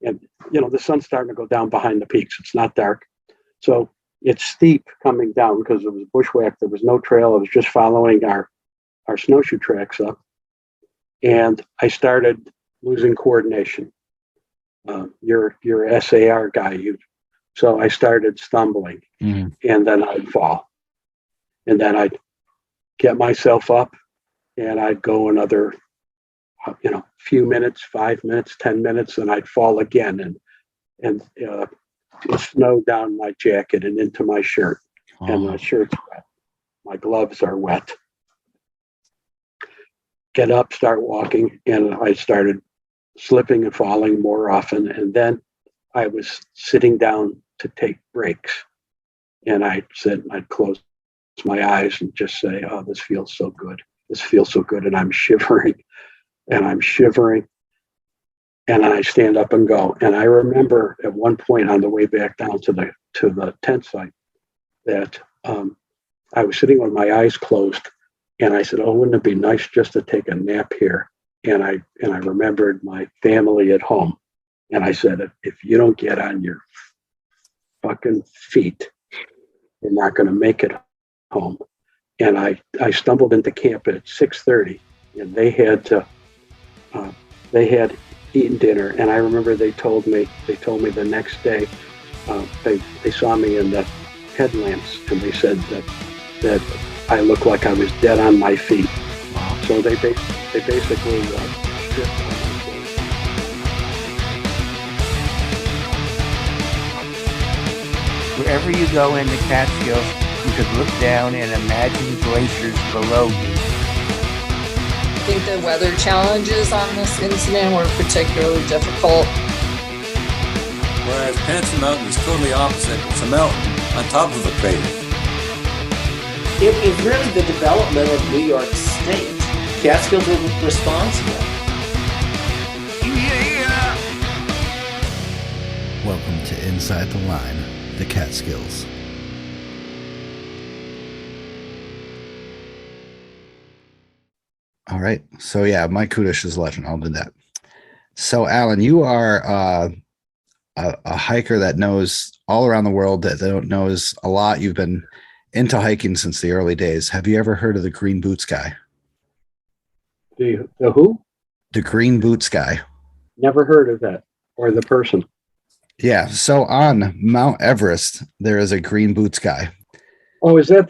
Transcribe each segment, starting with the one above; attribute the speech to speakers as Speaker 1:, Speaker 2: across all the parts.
Speaker 1: And, the sun's starting to go down behind the peaks. It's not dark. So it's steep coming down because it was bushwhacked. There was no trail. I was just following our snowshoe tracks up. And I started losing coordination. You're SAR guy. So I started stumbling, and then I'd fall. And then I'd get myself up, and I'd go another, few minutes, 5 minutes, 10 minutes, and I'd fall again. And snow down my jacket and into my shirt. Oh. And my shirt's wet. My gloves are wet. Get up, start walking, and I started slipping and falling more often. And then I was sitting down to take breaks. And I'd close my eyes and just say, oh, this feels so good. This feels so good. And I'm shivering. And I stand up and go. And I remember at one point on the way back down to the tent site that I was sitting with my eyes closed, and I said, "Oh, wouldn't it be nice just to take a nap here?" And I remembered my family at home, and I said, "If you don't get on your fucking feet, you're not going to make it home." And I stumbled into camp at 6:30, and they had eaten dinner, and I remember they told me the next day they saw me in the headlamps, and they said that I looked like I was dead on my feet. So they basically stripped all my clothes.
Speaker 2: Wherever you go in the Catskills, you could look down and imagine glaciers below you.
Speaker 3: I think the weather challenges on this incident were particularly difficult.
Speaker 4: Whereas Panson Mountain is totally opposite. It's a mountain on top of a crater.
Speaker 5: It was really the development of New York State. Catskills were responsible.
Speaker 2: Yeah.
Speaker 6: Welcome to Inside the Line, the Catskills. All right. So yeah, Mike Kudish is a legend. I'll do that. So Alan, you are a hiker that knows all around the world, that knows a lot. You've been into hiking since the early days. Have you ever heard of the Green Boots guy?
Speaker 1: The who?
Speaker 6: The Green Boots guy.
Speaker 1: Never heard of that, or the person.
Speaker 6: Yeah. So on Mount Everest, there is a Green Boots guy.
Speaker 1: Oh, is that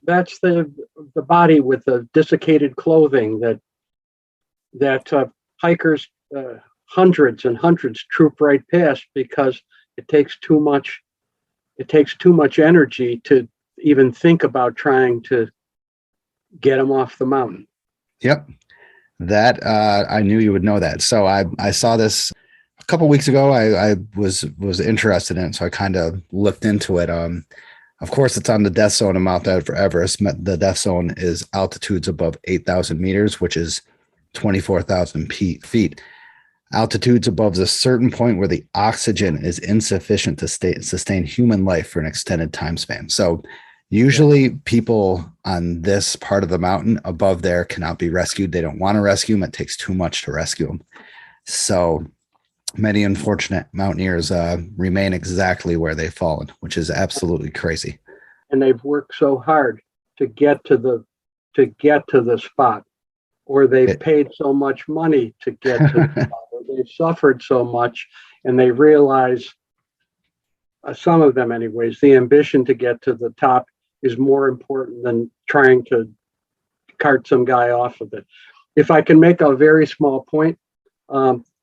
Speaker 1: that's the body with the desiccated clothing that hikers, hundreds and hundreds, troop right past because it takes too much energy to even think about trying to get them off the mountain.
Speaker 6: Yep. That I knew you would know that. So I saw this a couple weeks ago. I was interested in it, so I kind of looked into it. Of course, it's on the death zone of Mount Everest. The death zone is altitudes above 8,000 meters, which is 24,000 feet. Altitudes above a certain point where the oxygen is insufficient to sustain human life for an extended time span. So usually people on this part of the mountain above there cannot be rescued. They don't want to rescue them. It takes too much to rescue them. So many unfortunate mountaineers remain exactly where they've fallen, which is absolutely crazy.
Speaker 1: And they've worked so hard to get to the spot, or they've paid so much money to get to the spot, or they've suffered so much, and they realize, some of them anyways, the ambition to get to the top is more important than trying to cart some guy off of it. If I can make a very small point,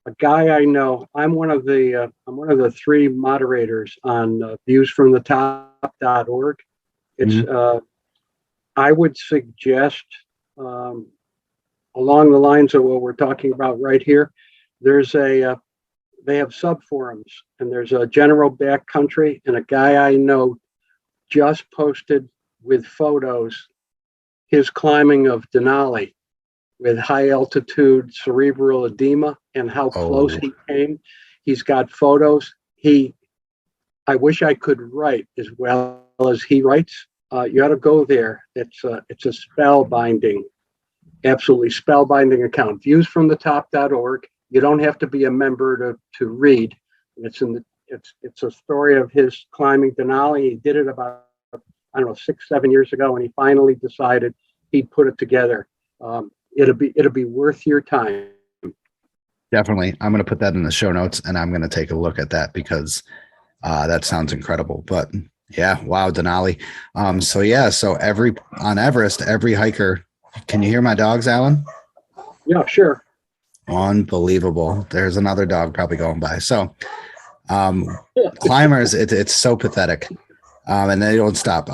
Speaker 1: a guy I know, I'm one of the three moderators on viewsfromthetop.org. It's I would suggest, along the lines of what we're talking about right here, there's they have sub forums, and there's a general backcountry, and a guy I know just posted with photos his climbing of Denali with high altitude cerebral edema and how close he came. He's got photos. I wish I could write as well as he writes. You ought to go there. It's a spellbinding, absolutely spellbinding account. Viewsfromthetop.org. You don't have to be a member to read. It's a story of his climbing Denali. He did it about, I don't know, 6-7 years ago, and he finally decided he'd put it together. It'll be worth your time.
Speaker 6: Definitely. I'm going to put that in the show notes, and I'm going to take a look at that because that sounds incredible. But yeah, wow, Denali. So on Everest, every hiker, can you hear my dogs, Alan?
Speaker 1: Yeah, sure.
Speaker 6: Unbelievable. There's another dog probably going by. So climbers, it's so pathetic. And they don't stop.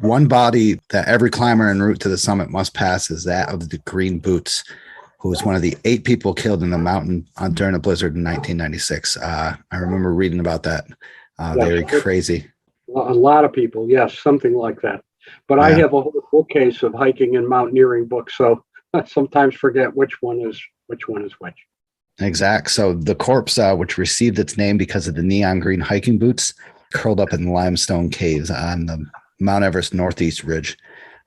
Speaker 6: One body that every climber en route to the summit must pass is that of the Green Boots, who was one of the 8 people killed in the mountain during a blizzard in 1996. I remember reading about that. Very crazy.
Speaker 1: A lot of people, yes, something like that. But I have a whole bookcase of hiking and mountaineering books, so I sometimes forget which one is which.
Speaker 6: Exact. So the corpse, which received its name because of the neon green hiking boots, curled up in limestone caves on the Mount Everest northeast ridge.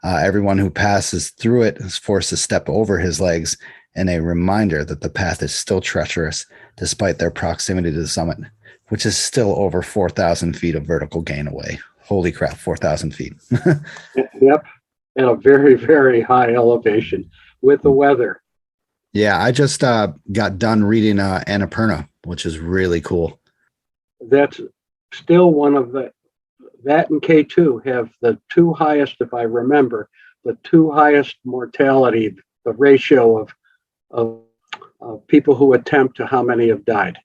Speaker 6: Everyone who passes through it is forced to step over his legs, and a reminder that the path is still treacherous despite their proximity to the summit, which is still over 4,000 feet of vertical gain away. Holy crap, 4,000 feet.
Speaker 1: Yep, at a very, very high elevation with the weather.
Speaker 6: Yeah, I just got done reading Annapurna, which is really cool.
Speaker 1: That's still one of that and K2 have the 2 highest, if I remember, the 2 highest mortality, the ratio of people who attempt to how many have died.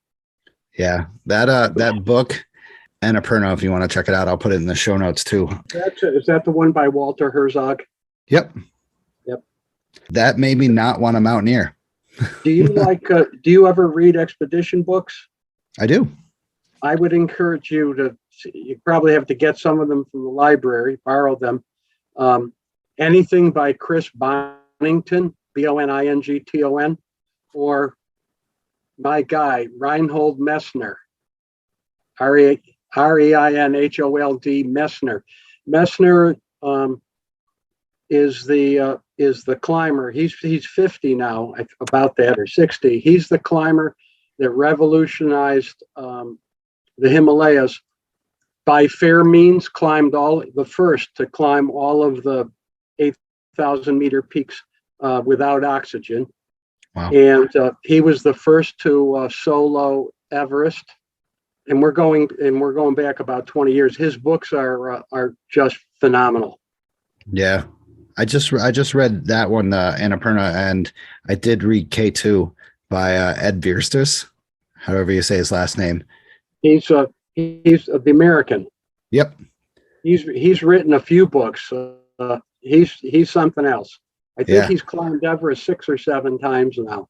Speaker 6: Yeah, that book, Annapurna, if you want to check it out, I'll put it in the show notes too.
Speaker 1: Is that the one by Walter Herzog?
Speaker 6: Yep. That made me not want to mountaineer.
Speaker 1: Do you ever read expedition books?
Speaker 6: I do.
Speaker 1: I would encourage you probably have to get some of them from the library, borrow them. Anything by Chris Bonington, Bonington, or my guy, Reinhold Messner, Reinhold Messner. Messner is the climber. He's 50 now, about that, or 60. He's the climber that revolutionized the Himalayas. By fair means, the first to climb all of the 8,000 meter peaks without oxygen.
Speaker 6: Wow.
Speaker 1: And he was the first to solo Everest. And we're going back about 20 years. His books are just phenomenal.
Speaker 6: Yeah. I just read that one, Annapurna, and I did read K2 by Ed Virstus, however you say his last name. He's
Speaker 1: the American.
Speaker 6: Yep.
Speaker 1: He's written a few books. He's something else. I think he's climbed Everest 6 or 7 times now.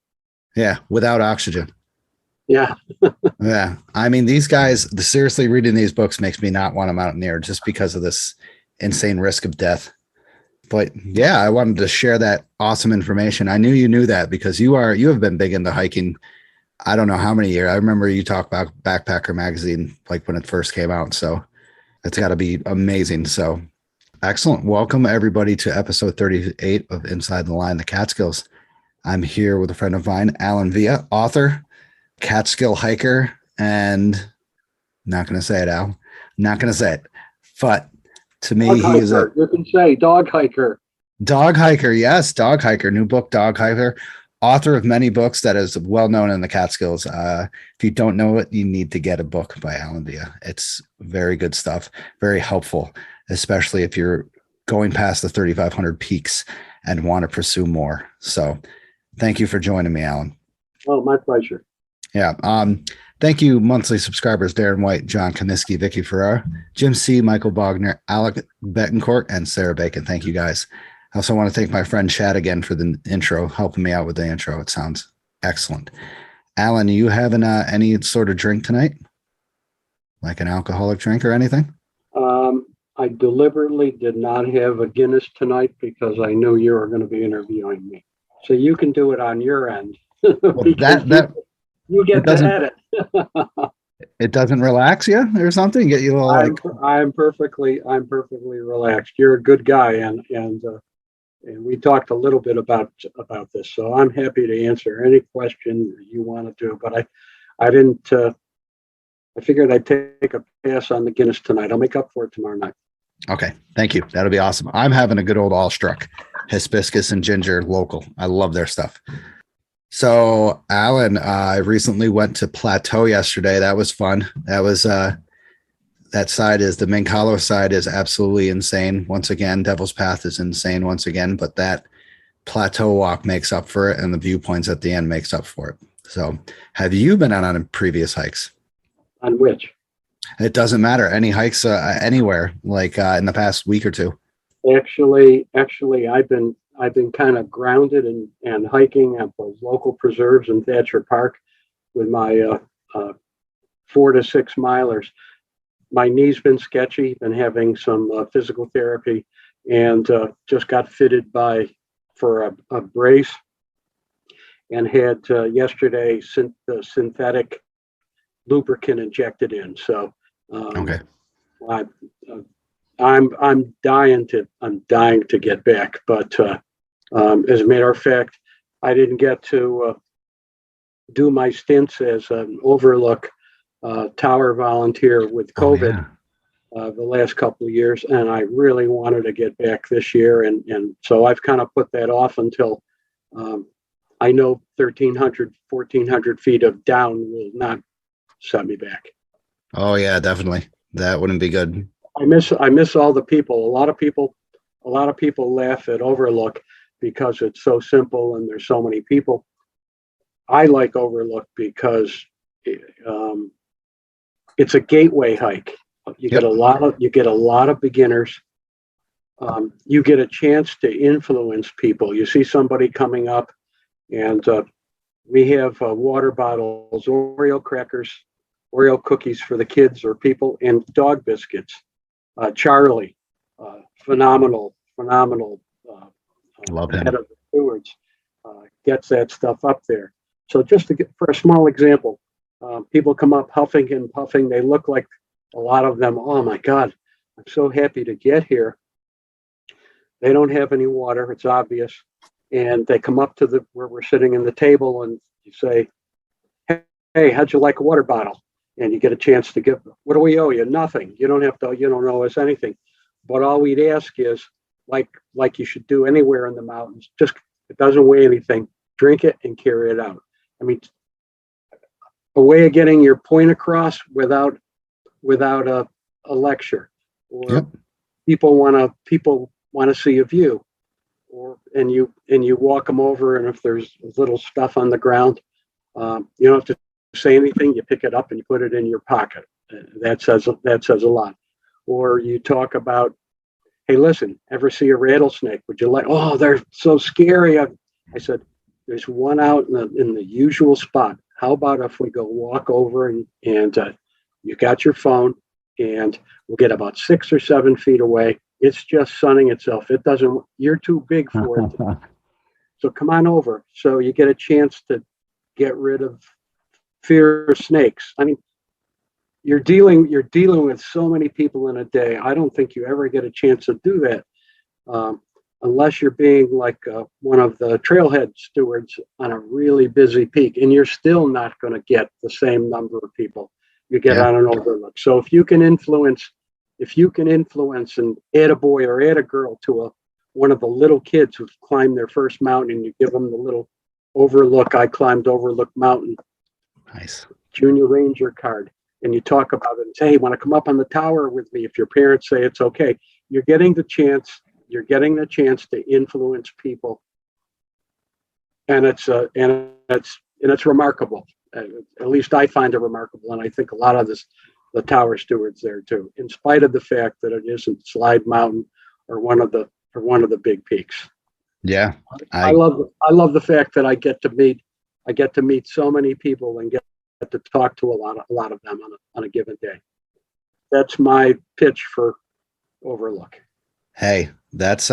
Speaker 6: Yeah, without oxygen.
Speaker 1: Yeah.
Speaker 6: Yeah. I mean, these guys, seriously, reading these books makes me not want to mountaineer just because of this insane risk of death. But yeah, I wanted to share that awesome information. I knew you knew that because you have been big into hiking. I don't know how many years. I remember you talk about Backpacker magazine, like when it first came out. So it's got to be amazing. So excellent. Welcome everybody to episode 38 of Inside the Line, the Catskills. I'm here with a friend of mine, Alan Villa, author, Catskill hiker, and not going to say it, Al. Not going to say it. But to me, he is
Speaker 1: you can say dog hiker.
Speaker 6: Dog hiker, yes, dog hiker. New book, Dog Hiker. Author of many books that is well known in the Catskills. If you don't know it, you need to get a book by Alan Villa. It's very good stuff, very helpful, especially if you're going past the 3,500 peaks and want to pursue more. So thank you for joining me, Alan.
Speaker 1: Oh, my pleasure.
Speaker 6: Yeah. Thank you, monthly subscribers, Darren White, John Kaniski, Vicky Ferrara, Jim C., Michael Bogner, Alec Betancourt, and Sarah Bacon. Thank you, guys. I also want to thank my friend Chad again for the intro, helping me out with the intro. It sounds excellent. Alan, are you having any sort of drink tonight? Like an alcoholic drink or anything?
Speaker 1: I deliberetely did not have a Guinness tonight because I knew you were going to be interviewing me. So you can do it on your end.
Speaker 6: Well,
Speaker 1: you get to edit.
Speaker 6: It doesn't relax you or something? Get you a little
Speaker 1: I'm perfectly relaxed. You're a good guy, and And we talked a little bit about this, so I'm happy to answer any question you want to do. But I didn't. I figured I'd take a pass on the Guinness tonight. I'll make up for it tomorrow night.
Speaker 6: Okay, thank you. That'll be awesome. I'm having a good old allstruck, hibiscus and ginger local. I love their stuff. So, Alan, I recently went to Plateau yesterday. That was fun. That was that side is the Mink Hollow side is absolutely insane. Once again, Devil's Path is insane once again, but that Plateau walk makes up for it, and the viewpoints at the end makes up for it. So, have you been out on previous hikes?
Speaker 1: On which?
Speaker 6: It doesn't matter. Any hikes anywhere, like in the past week or two.
Speaker 1: Actually, I've been kind of grounded and hiking at the local preserves in Thatcher Park with my 4 to 6 milers. My knee's been sketchy, been having some physical therapy, and just got fitted for a brace, and had yesterday synthetic lubricant injected in. So
Speaker 6: Okay.
Speaker 1: I'm dying to get back, but as a matter of fact, I didn't get to do my stints as an Overlook tower volunteer with COVID the last couple of years, and I really wanted to get back this year, and so I've kind of put that off until I know 1,300, 1,400 feet of down will not set me back.
Speaker 6: Oh yeah, definitely. That wouldn't be good.
Speaker 1: I miss all the people. A lot of people laugh at Overlook because it's so simple and there's so many people. I like Overlook because it's a gateway hike. You get a lot of beginners. You get a chance to influence people. You see somebody coming up, and we have water bottles, Oreo crackers, Oreo cookies for the kids or people, and dog biscuits. Charlie, phenomenal.
Speaker 6: Love him.
Speaker 1: Head of the stewards, gets that stuff up there. So just for a small example, people come up huffing and puffing. They look like a lot of them. Oh my God, I'm so happy to get here. They don't have any water. It's obvious. And they come up to where we're sitting in the table, and you say, "Hey, how'd you like a water bottle?" And you get a chance to give. What do we owe you? Nothing. You don't owe us anything. But all we'd ask is, like you should do anywhere in the mountains, just, it doesn't weigh anything. Drink it and carry it out. I mean, a way of getting your point across without a lecture. Or
Speaker 6: Yep.
Speaker 1: people want to see a view, and you walk them over, and if there's little stuff on the ground, you don't have to say anything. You pick it up and you put it in your pocket. That says a lot. Or you talk about, hey, listen, ever see a rattlesnake? Would you like? Oh, they're so scary. I said, there's one out in the usual spot. How about if we go walk over and you got your phone, and we'll get about 6 or 7 feet away. It's just sunning itself. You're too big for it. So come on over. So you get a chance to get rid of fear of snakes. I mean, you're dealing with so many people in a day. I don't think you ever get a chance to do that unless you're being like one of the trailhead stewards on a really busy peak, and you're still not going to get the same number of people you get on an Overlook. So if you can influence and add a boy or add a girl to one of the little kids who've climbed their first mountain, and you give them the little Overlook, I climbed Overlook Mountain,
Speaker 6: Nice.
Speaker 1: Junior Ranger card, and you talk about it and say, hey, want to come up on the tower with me? If your parents say it's okay, you're getting the chance to influence people, and it's remarkable. At least I find it remarkable, and I think a lot of the tower stewards there too, in spite of the fact that it isn't Slide Mountain or one of the big peaks.
Speaker 6: Yeah.
Speaker 1: I love the fact that I get to meet so many people and get to talk to a lot of them on a given day. That's my pitch for Overlook.
Speaker 6: Hey, that's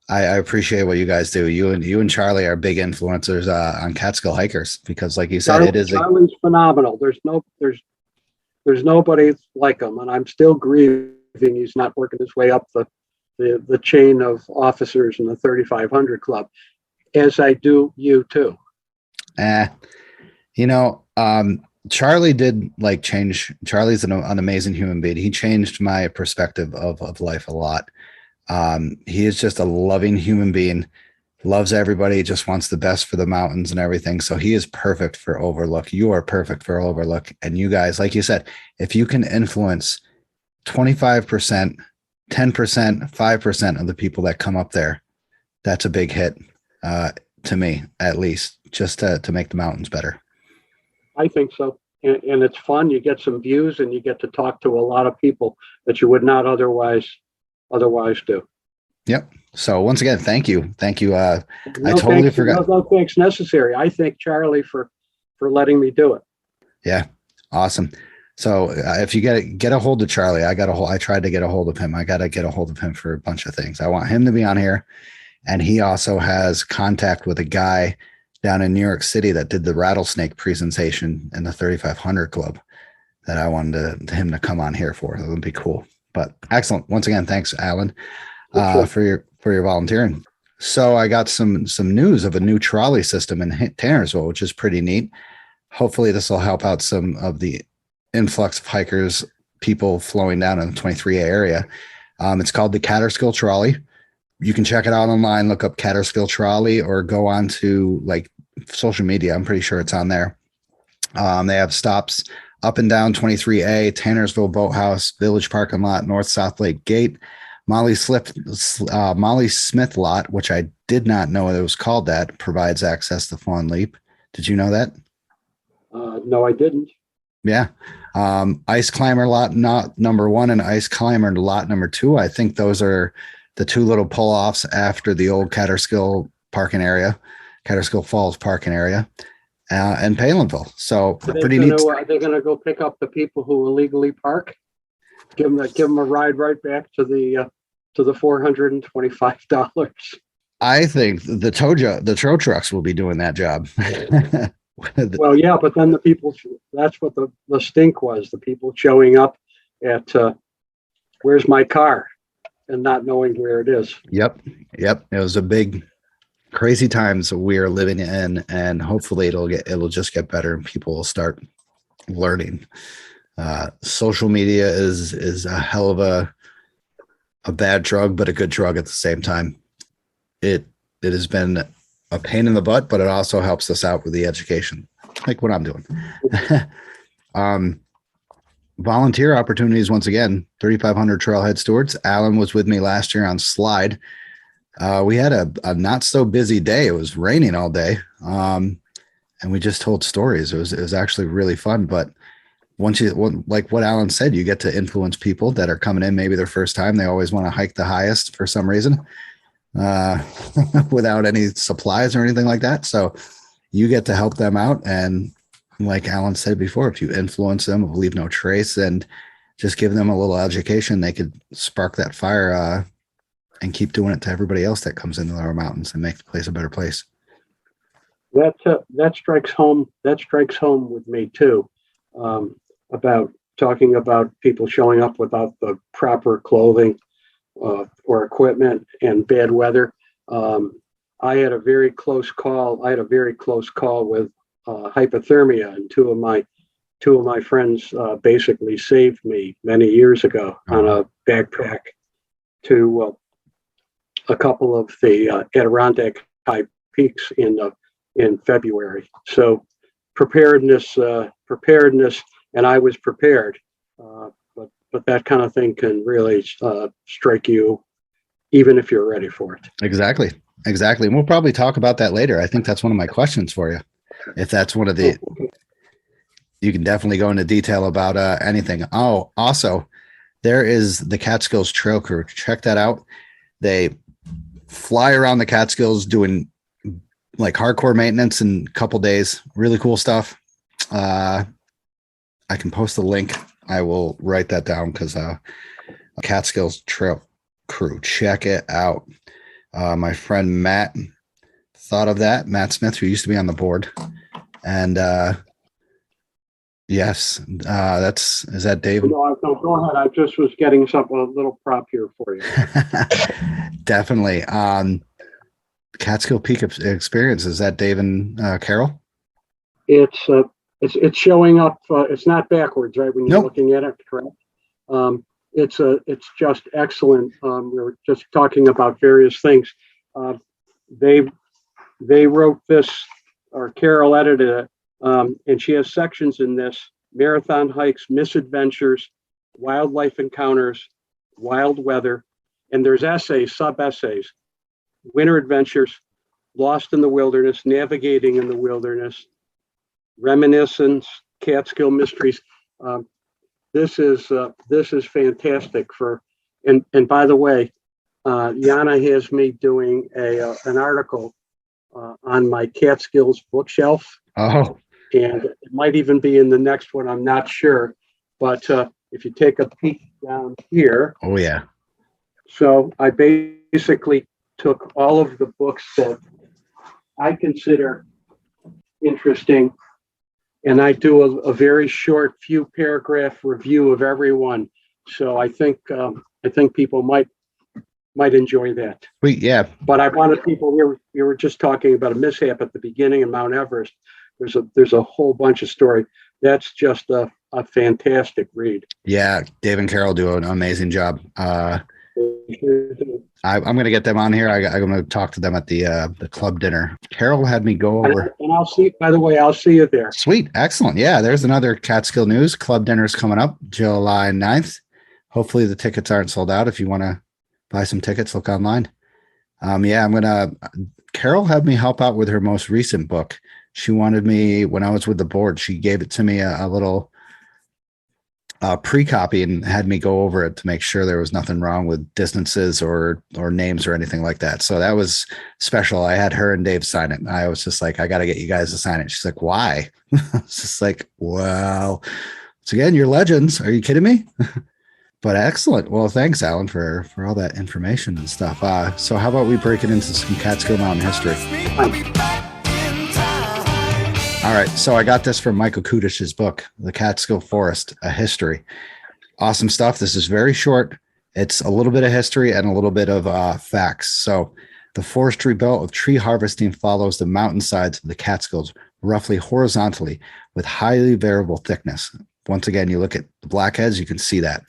Speaker 6: I appreciate what you guys do. You and Charlie are big influencers on Catskill hikers, because like you said,
Speaker 1: Charlie's phenomenal. There's nobody like him, and I'm still grieving he's not working his way up the the chain of officers in the 3500 Club, as I do you too.
Speaker 6: You know, Charlie did like change. Charlie's an amazing human being. He changed my perspective of life a lot. He is just a loving human being, loves everybody, just wants the best for the mountains and everything. So he is perfect for Overlook. You are perfect for Overlook. And you guys, like you said, if you can influence 25%, 10%, 5% of the people that come up there, that's a big hit to me, at least, just to make the mountains better.
Speaker 1: I think so. And it's fun. You get some views and you get to talk to a lot of people that you would not otherwise do.
Speaker 6: Yep. So once again, thank you. Thank you.
Speaker 1: No
Speaker 6: I totally
Speaker 1: thanks,
Speaker 6: forgot.
Speaker 1: No thanks necessary. I thank Charlie for letting me do it.
Speaker 6: Yeah. Awesome. So if you get a hold of Charlie, I tried to get a hold of him. I got to get a hold of him for a bunch of things. I want him to be on here. And he also has contact with a guy down in New York City that did the rattlesnake presentation in the 3500 Club that I wanted him to come on here for. That would be cool. But excellent. Once again, thanks, Alan, for your volunteering. So I got some news of a new trolley system in Tannersville, which is pretty neat. Hopefully this will help out some of the influx of hikers, people flowing down in the 23A area. It's called the Catterskill Trolley. You can check it out online, look up Catterskill Trolley, or go on to like social media. I'm pretty sure it's on there. They have stops up and down 23A, Tannersville Boathouse, Village Parking Lot, North South Lake Gate, Molly Smith Lot, which I did not know it was called that, provides access to Fawn Leap. Did you know that?
Speaker 1: No, I didn't.
Speaker 6: Yeah. Ice Climber Lot number 1 and Ice Climber Lot number 2. I think those are the two little pull-offs after the old Catterskill parking area, Catterskill Falls parking area, and Palinville. So pretty neat.
Speaker 1: Are they going to go pick up the people who illegally park? Give them a ride right back to the $425.
Speaker 6: I think the tow trucks will be doing that job.
Speaker 1: Well, yeah, but then the people, that's what the stink was. The people showing up at, where's my car? And not knowing where it is.
Speaker 6: Yep. It was a big, crazy times we are living in, and hopefully it'll just get better and people will start learning. Social media is a hell of a bad drug, but a good drug at the same time. It has been a pain in the butt, but it also helps us out with the education, like what I'm doing. Volunteer opportunities once again, 3,500 Trailhead Stewards. Alan was with me last year on Slide. We had a not so busy day. It was raining all day, and we just told stories. It was actually really fun. But like what Alan said, you get to influence people that are coming in, maybe their first time. They always want to hike the highest for some reason, without any supplies or anything like that. So you get to help them out, and like Alan said before, if you influence them, leave no trace, and just give them a little education, they could spark that fire and keep doing it to everybody else that comes into our mountains and make the place a better place.
Speaker 1: That strikes home. That strikes home with me too, about talking about people showing up without the proper clothing or equipment and bad weather. I had a very close call. With hypothermia, and two of my friends basically saved me many years ago on a backpack to a couple of the Adirondack high peaks in February. So preparedness, and I was prepared, but that kind of thing can really strike you, even if you're ready for it. Exactly.
Speaker 6: And we'll probably talk about that later. I think that's one of my questions for you. If that's one of the, you can definitely go into detail about anything. Oh, also, there is the Catskills Trail Crew. Check that out. They fly around the Catskills doing like hardcore maintenance in a couple days. Really cool stuff. I can post a link. I will write that down because Catskills Trail Crew. Check it out. My friend Matt thought of that. Matt Smith, who used to be on the board. And Yes. Is that Dave?
Speaker 1: No, go ahead. I just was getting something, a little prop here for you.
Speaker 6: Definitely. Catskill Peak Experience. Is that Dave and Carol?
Speaker 1: It's showing up. It's not backwards, right? When you're
Speaker 6: Nope.
Speaker 1: looking at it, correct? It's just excellent. We were just talking about various things. They wrote this, or Carol edited it, and she has sections in this: marathon hikes, misadventures, wildlife encounters, wild weather, and there's essays, sub-essays, winter adventures, lost in the wilderness, navigating in the wilderness, reminiscence, Catskill mysteries. This is fantastic. And by the way, Yana has me doing an article on my Catskills bookshelf,
Speaker 6: Oh,
Speaker 1: and it might even be in the next one. I'm not sure, but if you take a peek down here,
Speaker 6: oh yeah.
Speaker 1: so I basically took all of the books that I consider interesting, and I do a very short, few paragraph review of every one. So I think people might enjoy that.
Speaker 6: Sweet. Yeah.
Speaker 1: But I wanted people. We were just talking about a mishap at the beginning of Mount Everest. There's a whole bunch of story. That's just a fantastic read.
Speaker 6: Yeah. Dave and Carol do an amazing job. I'm going to get them on here. I'm going to talk to them at the club dinner. Carol had me go over.
Speaker 1: And I'll see. By the way, I'll see you there.
Speaker 6: Sweet. Excellent. Yeah. There's another Catskill news. Club dinner's coming up July 9th. Hopefully the tickets aren't sold out. If you want to buy some tickets, look online. Carol had me help out with her most recent book. She wanted me, when I was with the board, she gave it to me a little pre-copy and had me go over it to make sure there was nothing wrong with distances or names or anything like that. So that was special. I had her and Dave sign it. I was just like, I got to get you guys to sign it. She's like, why? It's just like, wow. So again, you're legends. Are you kidding me? But excellent. Well, thanks, Alan, for all that information and stuff. So how about we break it into some Catskill Mountain history? All right. So I got this from Michael Kudish's book, The Catskill Forest, A History. Awesome stuff. This is very short. It's a little bit of history and a little bit of facts. So the forestry belt of tree harvesting follows the mountainsides of the Catskills roughly horizontally with highly variable thickness. Once again, you look at the blackheads, you can see that.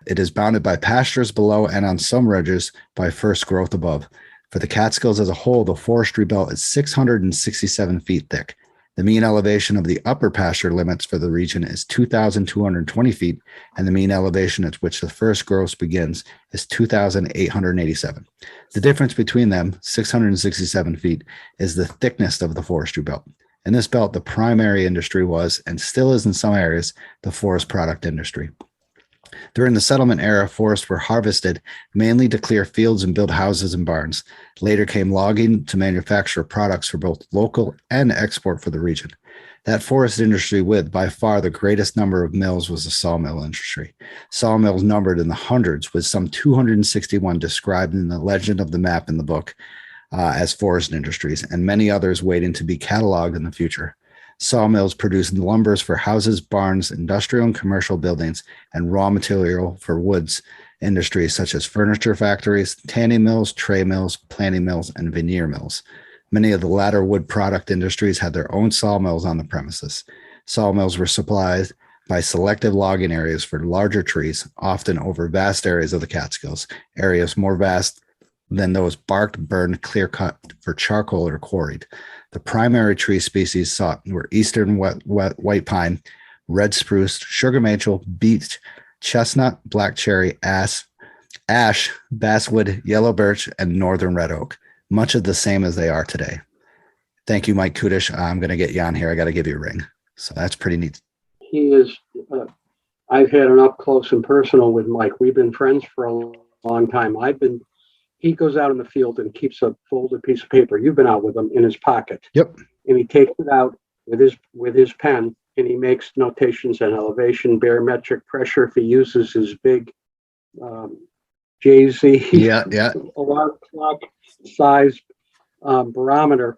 Speaker 6: It is bounded by pastures below and on some ridges by first growth above. For the Catskills as a whole, the forestry belt is 667 feet thick. The mean elevation of the upper pasture limits for the region is 2,220 feet, and the mean elevation at which the first growth begins is 2,887. The difference between them, 667 feet, is the thickness of the forestry belt. In this belt, the primary industry was, and still is in some areas, the forest product industry. During the settlement era, forests were harvested mainly to clear fields and build houses and barns. Later came logging to manufacture products for both local and export for the region. That forest industry with, by far, the greatest number of mills was the sawmill industry. Sawmills numbered in the hundreds, with some 261 described in the legend of the map in the book as forest industries, and many others waiting to be cataloged in the future. Sawmills produced lumbers for houses, barns, industrial and commercial buildings, and raw material for woods industries such as furniture factories, tanning mills, tray mills, planing mills, and veneer mills. Many of the latter wood product industries had their own sawmills on the premises. Sawmills were supplied by selective logging areas for larger trees, often over vast areas of the Catskills, areas more vast than those barked, burned, clear-cut for charcoal or quarried. The primary tree species sought were eastern white pine, red spruce, sugar maple, beech, chestnut, black cherry, ash, basswood, yellow birch, and northern red oak, much of the same as they are today. Thank you, Mike Kudish. I'm going to get you on here. I got to give you a ring. So that's pretty neat.
Speaker 1: He is, I've had an up close and personal with Mike. We've been friends for a long time. He goes out in the field and keeps a folded piece of paper. You've been out with him in his pocket.
Speaker 6: Yep.
Speaker 1: And he takes it out with his pen, and he makes notations on elevation, barometric pressure. If he uses his big JZ alarm clock size barometer,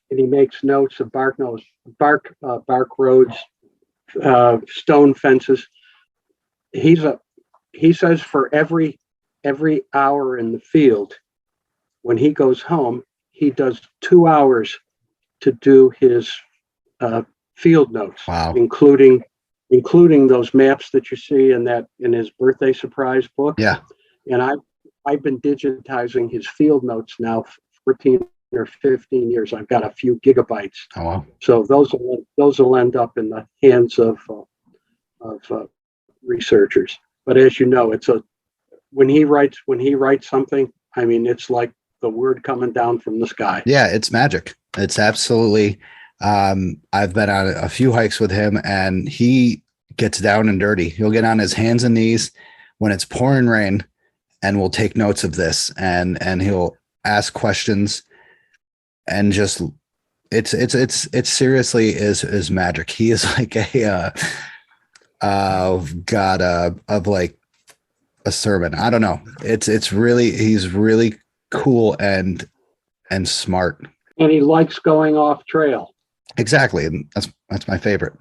Speaker 1: and he makes notes of bark roads, stone fences. He says for every hour in the field, when he goes home, he does 2 hours to do his field notes,
Speaker 6: Wow.
Speaker 1: including those maps that you see in his birthday surprise book.
Speaker 6: Yeah.
Speaker 1: And I've been digitizing his field notes now for 14 or 15 years. I've got a few gigabytes.
Speaker 6: Oh, wow.
Speaker 1: So those will end up in the hands of researchers. But as you know, when he writes something, I mean, it's like the word coming down from the sky.
Speaker 6: Yeah, it's magic. It's absolutely. I've been on a few hikes with him, and he gets down and dirty. He'll get on his hands and knees when it's pouring rain, and will take notes of this, and he'll ask questions, and just it's seriously is magic. He is like of like a sermon. I don't know. It's really, he's really cool and smart.
Speaker 1: And he likes going off trail.
Speaker 6: Exactly. And that's my favorite.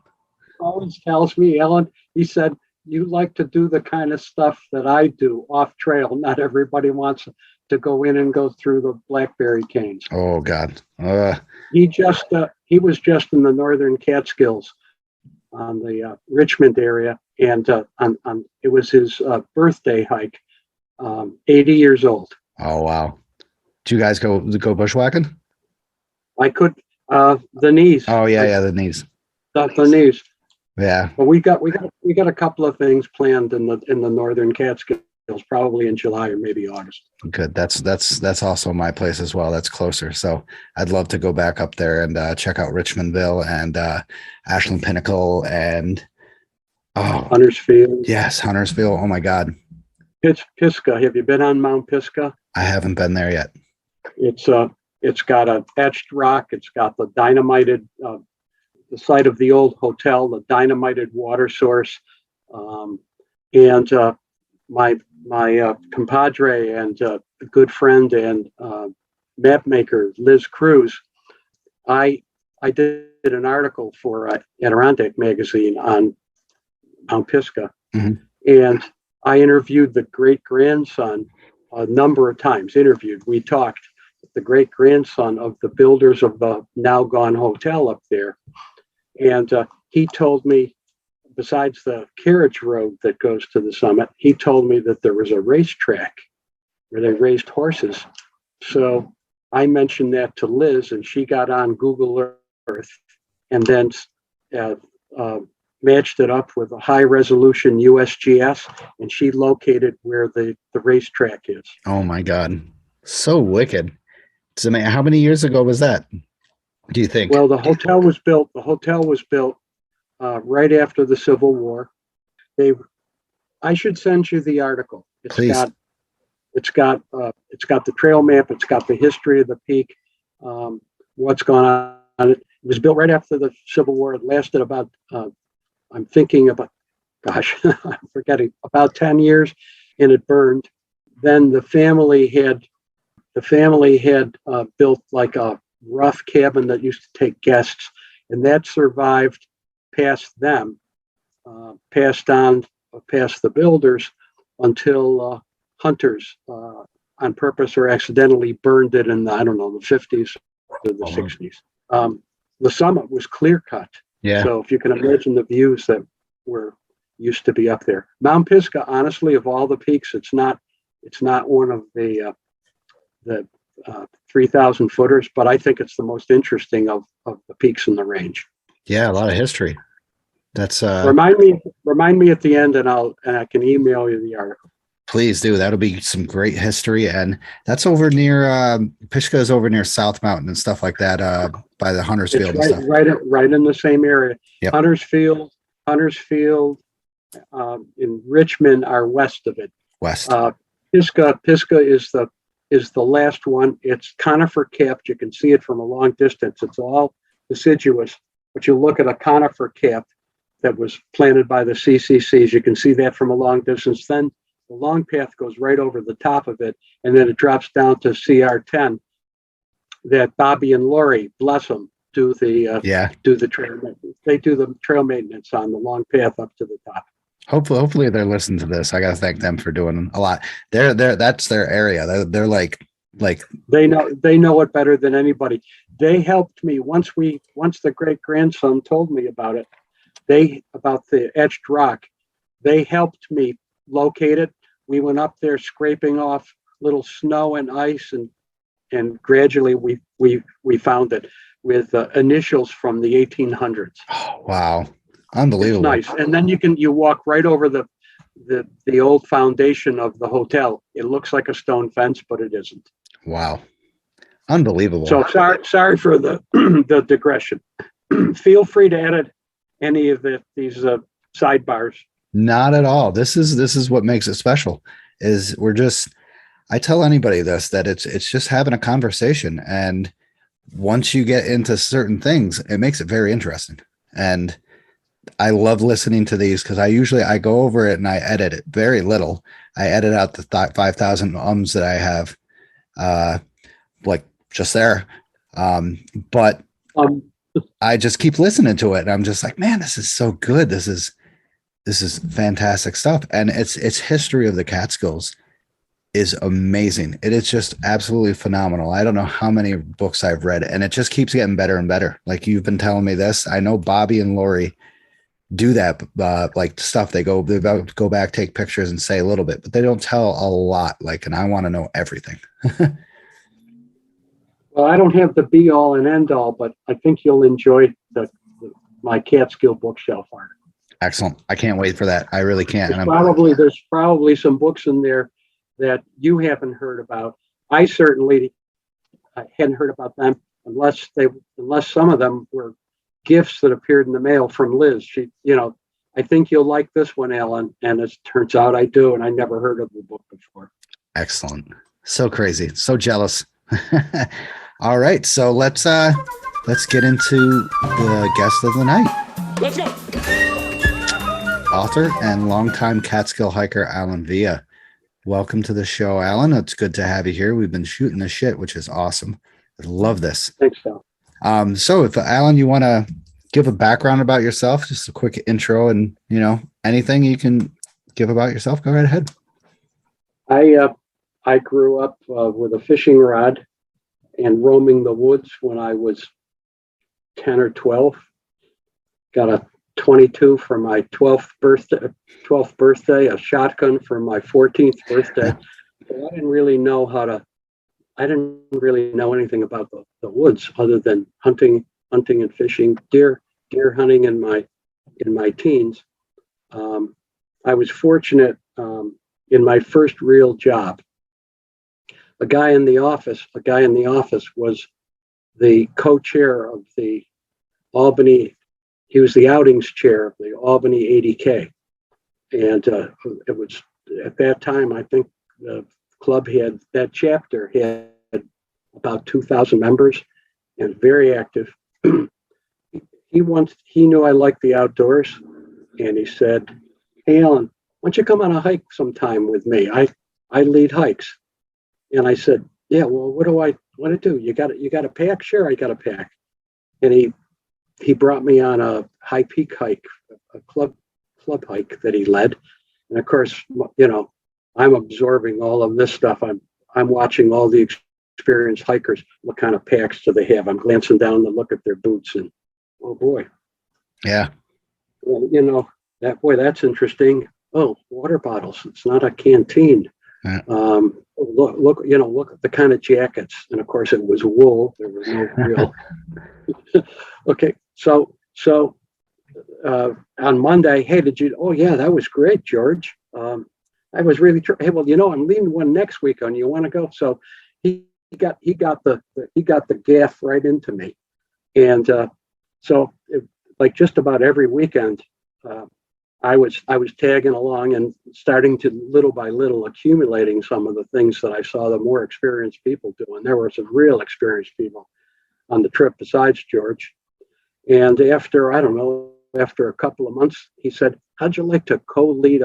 Speaker 1: Always tells me, Ellen, he said, you like to do the kind of stuff that I do off trail. Not everybody wants to go in and go through the blackberry canes.
Speaker 6: Oh God.
Speaker 1: He was just in the northern Catskills on the Richmond area, and it was his birthday hike. 80 years old.
Speaker 6: Oh wow. Do you guys go bushwhacking?
Speaker 1: I could the knees.
Speaker 6: Oh yeah, the knees.
Speaker 1: The knees.
Speaker 6: Yeah.
Speaker 1: But we got a couple of things planned in the northern Catskills, probably in July or maybe August.
Speaker 6: Good. That's also my place as well. That's closer. So I'd love to go back up there and check out Richmondville and Ashland Pinnacle and
Speaker 1: Huntersfield.
Speaker 6: Yes, Huntersville. Oh my God.
Speaker 1: Pisgah. Have you been on Mount Pisgah?
Speaker 6: I haven't been there yet.
Speaker 1: It's got a etched rock. It's got the dynamited the site of the old hotel, the dynamited water source, and my compadre and good friend and map maker Liz Cruz. I did an article for Adirondack magazine on Mount Pisgah, and I interviewed the great grandson a number of times. We talked with the great grandson of the builders of the now gone hotel up there. And he told me, besides the carriage road that goes to the summit, he told me that there was a racetrack where they raced horses. So I mentioned that to Liz, and she got on Google Earth and then matched it up with a high resolution USGS, and she located where the racetrack is.
Speaker 6: Oh my God. So wicked. So, how many years ago was that, do you think?
Speaker 1: Well, the hotel was built right after the Civil War. I should send you the article.
Speaker 6: Please.
Speaker 1: It's got the trail map. It's got the history of the peak, what's going on. It was built right after the Civil War. It lasted about, I'm forgetting, about 10 years, and it burned. Then the family had built like a rough cabin that used to take guests, and that survived past them, passed on past the builders until hunters on purpose or accidentally burned it in the 50s or the 60s. The summit was clear cut.
Speaker 6: Yeah.
Speaker 1: So if you can imagine the views that used to be up there. Mount Pisgah, honestly, of all the peaks, it's not one of the 3,000 footers, but I think it's the most interesting of the peaks in the range.
Speaker 6: Yeah, a lot of history. That's
Speaker 1: remind me at the end, and I can email you the article.
Speaker 6: Please do. That'll be some great history, and that's over near Pisgah is over near South Mountain and stuff like that, by the Huntersfield and stuff.
Speaker 1: Right in the same area.
Speaker 6: Yep.
Speaker 1: Huntersfield, in Richmond are west of it.
Speaker 6: West.
Speaker 1: Pisgah is the last one. It's conifer capped. You can see it from a long distance. It's all deciduous, but you look at a conifer cap that was planted by the CCCs. You can see that from a long distance. Then the long path goes right over the top of it, and then it drops down to CR10 that Bobby and Lori, bless them, do the
Speaker 6: Yeah.
Speaker 1: do the trail. They do the trail maintenance on the long path up to the top.
Speaker 6: Hopefully they're listening to this. I got to thank them for doing a lot. That's their area. They're like
Speaker 1: They know it better than anybody. They helped me once the great grandson told me about it. About the etched rock. They helped me locate it. We went up there scraping off little snow and ice, and gradually we found it with initials from the 1800s.
Speaker 6: oh, wow. Unbelievable.
Speaker 1: It's nice. And then you walk right over the old foundation of the hotel. It looks like a stone fence, but it isn't.
Speaker 6: Wow. Unbelievable.
Speaker 1: So sorry for the the digression. Feel free to edit any of these sidebars.
Speaker 6: Not at all. This is what makes it special. Is I tell anybody this, that it's just having a conversation, and once you get into certain things, it makes it very interesting. And I love listening to these because I go over it and I edit it very little. I edit out the 5,000 ums that I have, like just there. But I just keep listening to it, and I'm just like, man, this is so good. This is fantastic stuff. And it's history of the Catskills is amazing. It is just absolutely phenomenal. I don't know how many books I've read, and it just keeps getting better and better. Like you've been telling me this. I know Bobby and Lori do that, like stuff. They go back, take pictures and say a little bit, but they don't tell a lot. And I want to know everything.
Speaker 1: Well, I don't have the be all and end all, but I think you'll enjoy my Catskill bookshelf art.
Speaker 6: Excellent. I can't wait for that. I really can't.
Speaker 1: There's probably some books in there that you haven't heard about. I certainly hadn't heard about them unless some of them were gifts that appeared in the mail from Liz. She, I think you'll like this one, Alan. And it turns out I do, and I never heard of the book before.
Speaker 6: Excellent. So crazy. So jealous. All right. So let's get into the guest of the night.
Speaker 7: Let's go.
Speaker 6: Author and longtime Catskill hiker, Alan Villa. Welcome to the show, Alan. It's good to have you here. We've been shooting the shit, which is awesome. I love this.
Speaker 1: Thanks, Al.
Speaker 6: So if Alan, you want to give a background about yourself, just a quick intro, and anything you can give about yourself, go right ahead.
Speaker 1: I grew up with a fishing rod and roaming the woods when I was 10 or 12. Got a 22 for my 12th birthday, a shotgun for my 14th birthday. So I didn't really know anything about the woods other than hunting and fishing, deer hunting in my teens. I was fortunate in my first real job. A guy in the office was the co-chair of the Albany. He was the outings chair of the Albany 80K. And it was at that time, I think the club that chapter had about 2,000 members and very active. He knew I liked the outdoors, and he said, "Hey, Alan, why don't you come on a hike sometime with me? I lead hikes." And I said, "Yeah, well, what do I want to do? You got a pack?" "Sure, I got a pack." And he brought me on a high peak hike, a club hike that he led. And of course, I'm absorbing all of this stuff. I'm watching all the experienced hikers. What kind of packs do they have? I'm glancing down to look at their boots, and oh boy.
Speaker 6: Yeah.
Speaker 1: Well, that's interesting. Oh, water bottles. It's not a canteen.
Speaker 6: Yeah.
Speaker 1: Look at the kind of jackets. And of course it was wool. There was no real. Okay. So on Monday, hey, oh yeah, that was great, George. I was really, hey, well, I'm leading one next week on you. Want to go? So he got the gaff right into me. And like just about every weekend, I was tagging along and starting to little by little accumulating some of the things that I saw the more experienced people doing. There were some real experienced people on the trip besides George. And after a couple of months, he said, "How'd you like to co-lead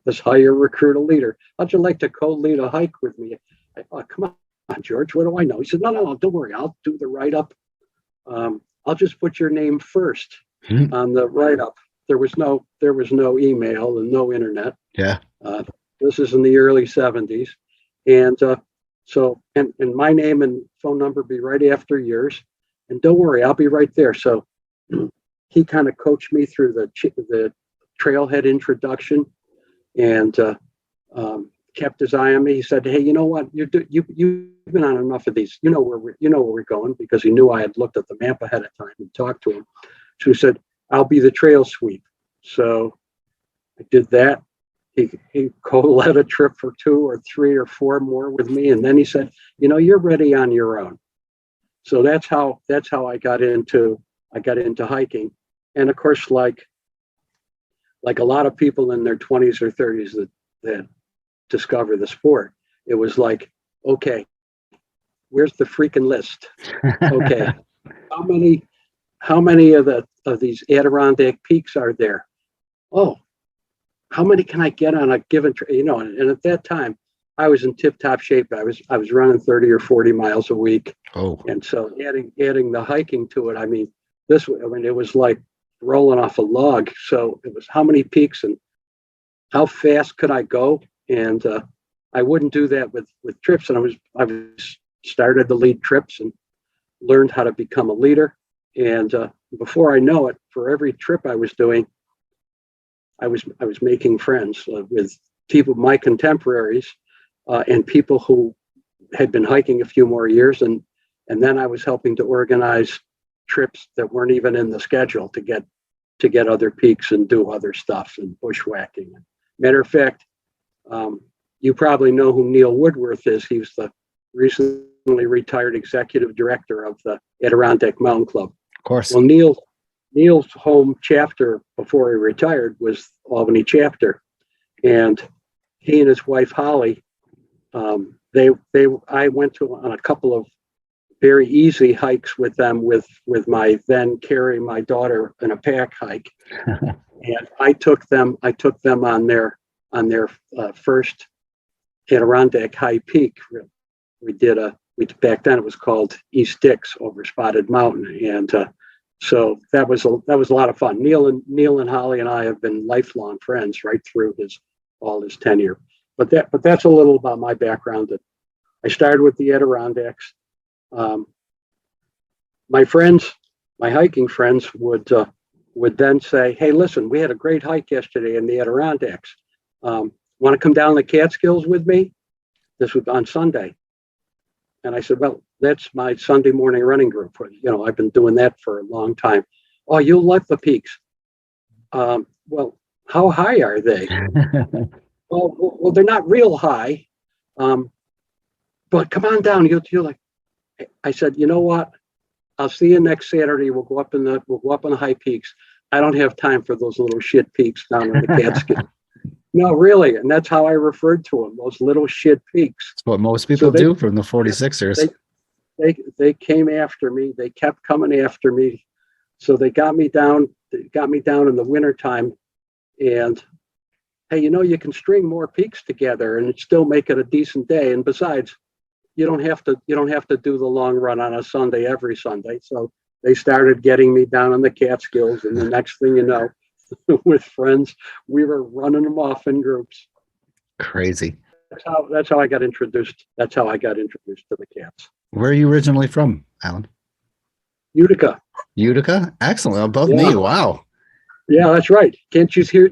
Speaker 1: this hire recruit a leader? How'd you like to co-lead a hike with me?" "Oh, come on, George, what do I know?" He said, No, don't worry. I'll do the write-up. I'll just put your name first
Speaker 6: Hmm.
Speaker 1: on the write-up. There was no email and no internet.
Speaker 6: Yeah.
Speaker 1: This is in the early 70s. And and my name and phone number be right after yours. And don't worry, I'll be right there. So he kind of coached me through the trailhead introduction and kept his eye on me. He said, "Hey, you know what? You've been on enough of these. You know where we're going," because he knew I had looked at the map ahead of time and talked to him. So he said, "I'll be the trail sweep." So I did that. He co-led a trip for 2 or 3 or 4 more with me, and then he said, "You know, you're ready on your own." So that's how I got into hiking, and of course, like a lot of people in their 20s or 30s that discover the sport, it was like, okay, where's the freaking list? Okay, how many of these Adirondack peaks are there? Oh, how many can I get on a given and at that time I was in tip-top shape. I was running 30 or 40 miles a week.
Speaker 6: Oh,
Speaker 1: And so adding the hiking to it, it was like rolling off a log. So it was how many peaks and how fast could I go? And I wouldn't do that with trips. And I was started to lead trips and learned how to become a leader. And before I know it, for every trip I was doing, I was making friends with people, my contemporaries, and people who had been hiking a few more years, and then I was helping to organize trips that weren't even in the schedule to get other peaks and do other stuff and bushwhacking. Matter of fact, you probably know who Neil Woodworth is. He was the recently retired executive director of the Adirondack Mountain Club.
Speaker 6: of course.
Speaker 1: Well, Neil's home chapter before he retired was Albany chapter, and he and his wife Holly, I went on a couple of very easy hikes with them with my then carrying my daughter in a pack hike, and I took them on their first Adirondack high peak. Back then it was called East Dix over Spotted Mountain, and so that was a lot of fun. Neil and Holly and I have been lifelong friends right through all his tenure. But that's a little about my background. That I started with the Adirondacks. My hiking friends would then say, "Hey, listen, we had a great hike yesterday in the Adirondacks. Want to come down the Catskills with me?" This was on Sunday. And I said, "Well, that's my Sunday morning running group. I've been doing that for a long time." "Oh, you'll like the peaks." Well, how high are they? Well, they're not real high, but come on down. You'll like. I said, "You know what? I'll see you next Saturday. We'll go up on the high peaks. I don't have time for those little shit peaks down in the Catskills." No, really, and that's how I referred to them. Those little shit peaks.
Speaker 6: That's what most people do from the 46ers.
Speaker 1: They came after me. They kept coming after me. So they got me down in the wintertime. And hey, you can string more peaks together and still make it a decent day. And besides, you don't have to do the long run on a Sunday every Sunday. So they started getting me down in the Catskills, and the next thing you know, with friends, we were running them off in groups.
Speaker 6: Crazy.
Speaker 1: That's how I got introduced. That's how I got introduced to the Cats.
Speaker 6: Where are you originally from, Alan?
Speaker 1: Utica.
Speaker 6: Utica? Excellent. Above
Speaker 1: Yeah.
Speaker 6: me. Wow.
Speaker 1: Yeah, that's right. Can't you hear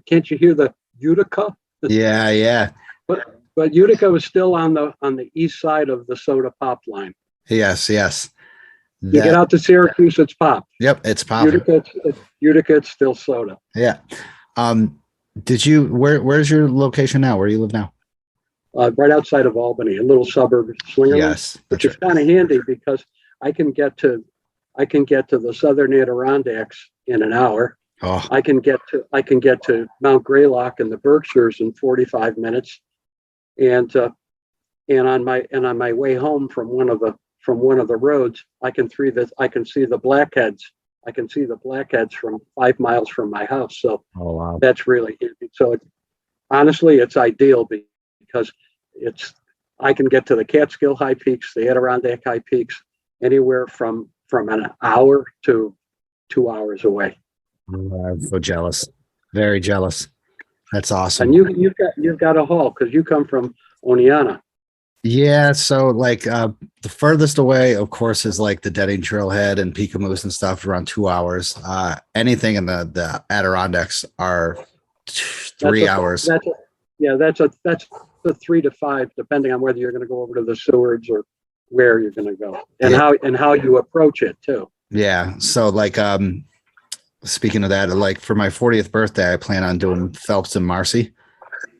Speaker 1: the Utica?
Speaker 6: Yeah.
Speaker 1: But Utica was still on the east side of the Soda Pop line.
Speaker 6: Yes.
Speaker 1: You get out to Syracuse, it's Pop.
Speaker 6: Yep, it's Pop.
Speaker 1: Utica, it's still Soda.
Speaker 6: Yeah. Where's your location now? Where you live now?
Speaker 1: Right outside of Albany, a little suburb, Slingerland.
Speaker 6: Yes.
Speaker 1: Which is kind of handy because I can get to the southern Adirondacks in an hour.
Speaker 6: Oh,
Speaker 1: I can get to Mount Greylock in the Berkshires in 45 minutes, and on my way home from one of the roads, I can see the Blackheads. I can see the Blackheads from 5 miles from my house. So
Speaker 6: wow.
Speaker 1: that's really handy. So honestly, it's ideal because I can get to the Catskill high peaks, the Adirondack high peaks, anywhere from from an hour to 2 hours away.
Speaker 6: I'm so jealous. Very jealous. That's awesome.
Speaker 1: And you've got a haul because you come from Oneonta.
Speaker 6: Yeah, so like the furthest away, of course, is like the Denning Trailhead and Peekamoose and stuff, around 2 hours. Anything in the Adirondacks are 3 hours.
Speaker 1: That's a 3 to 5, depending on whether you're going to go over to the Sewards or where you're going to go, and how you approach it too.
Speaker 6: Yeah. So like speaking of that, like for my 40th birthday, I plan on doing Phelps and Marcy.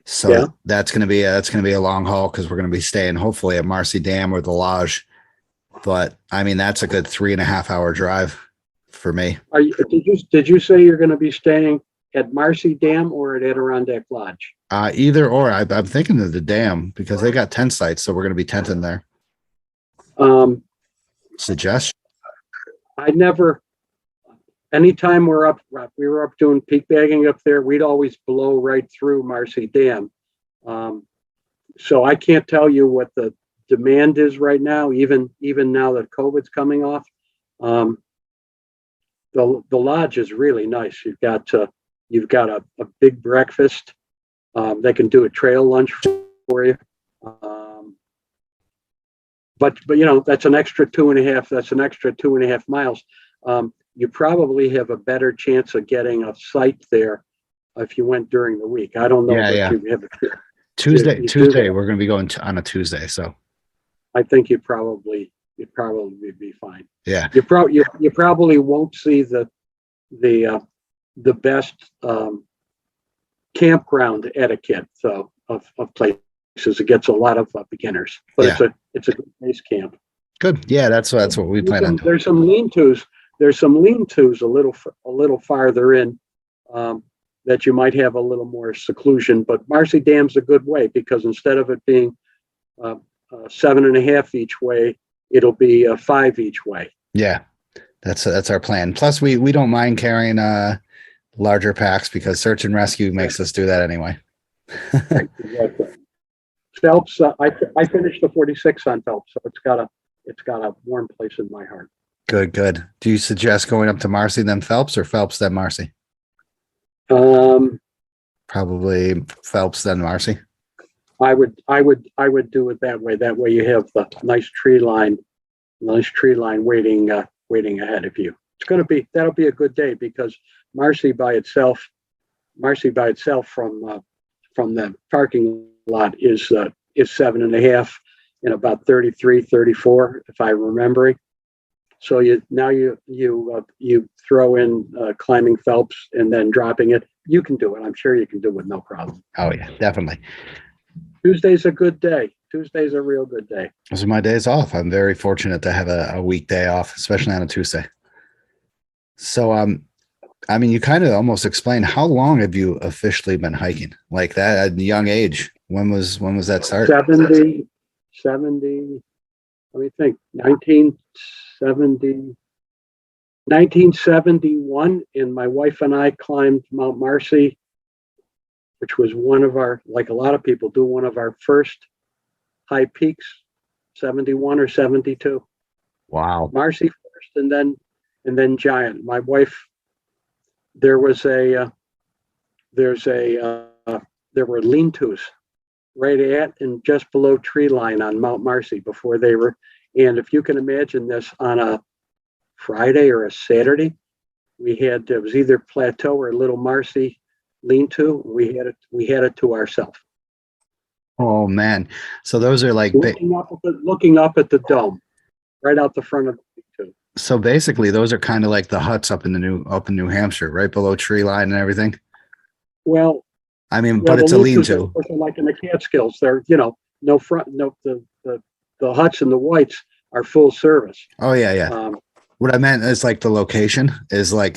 Speaker 6: So
Speaker 1: Yeah.
Speaker 6: that's gonna be a long haul because we're gonna be staying hopefully at Marcy Dam or the Lodge. But I mean that's a good 3.5 hour drive for me.
Speaker 1: Did you say you're going to be staying at Marcy Dam or at Adirondack Lodge?
Speaker 6: Either or. I'm thinking of the dam because they got tent sites, so we're gonna be tenting there. Suggestion.
Speaker 1: I never. Anytime we were up doing peak bagging up there, we'd always blow right through Marcy Dam. So I can't tell you what the demand is right now, even now that COVID's coming off. The lodge is really nice. You've got a big breakfast. They can do a trail lunch for you. But that's an extra 2.5. That's an extra 2.5 miles. You probably have a better chance of getting a site there if you went during the week. I don't know.
Speaker 6: Yeah.
Speaker 1: You have
Speaker 6: Tuesday, we're going to be going on a Tuesday. So
Speaker 1: I think you'd probably be fine.
Speaker 6: Yeah.
Speaker 1: You probably won't see the best campground etiquette of places. It gets a lot of beginners, but
Speaker 6: Yeah.
Speaker 1: it's a good base camp.
Speaker 6: Good. Yeah, that's what we plan on doing.
Speaker 1: There's some lean-tos. There's some lean-tos a little farther in that you might have a little more seclusion. But Marcy Dam's a good way because instead of it being 7.5 each way, it'll be 5 each way.
Speaker 6: Yeah, that's our plan. Plus, we don't mind carrying larger packs because search and rescue makes us do that anyway.
Speaker 1: Exactly. Phelps, I finished the 46 on Phelps, so it's got a warm place in my heart.
Speaker 6: Good. Do you suggest going up to Marcy then Phelps or Phelps then Marcy? Probably Phelps then Marcy.
Speaker 1: I would do it that way. That way you have the nice tree line waiting ahead of you. That'll be a good day because Marcy by itself from the parking lot is 7.5 and about 33, 34, if I'm remembering. So you throw in climbing Phelps and then dropping it. You can do it. I'm sure you can do it, no problem.
Speaker 6: Oh yeah, definitely.
Speaker 1: Tuesday's a good day. Tuesday's a real good day.
Speaker 6: Those are my days off. I'm very fortunate to have a weekday off, especially on a Tuesday. So, I mean, you kind of almost explained how long have you officially been hiking like that at a young age? When was that start?
Speaker 1: 70, let me think, 1971, and my wife and I climbed Mount Marcy, which was one of our, like a lot of people do, one of our first high peaks, 71 or 72.
Speaker 6: Wow.
Speaker 1: Marcy first, and then Giant. My wife, there were lean-tos right at and just below tree line on Mount Marcy before they were. And if you can imagine this, on a Friday or a Saturday, it was either Plateau or Little Marcy lean-to. We had it to ourselves.
Speaker 6: Oh man. So those are like
Speaker 1: looking up at the dome, right out the front of the lean-to.
Speaker 6: So basically those are kind of like the huts up in New Hampshire, right below tree line and everything.
Speaker 1: Well,
Speaker 6: I mean, but it's a lean-to.
Speaker 1: Like in the Catskills, they're no front, no the huts and the whites are full service.
Speaker 6: Oh yeah. What I meant is like the location is like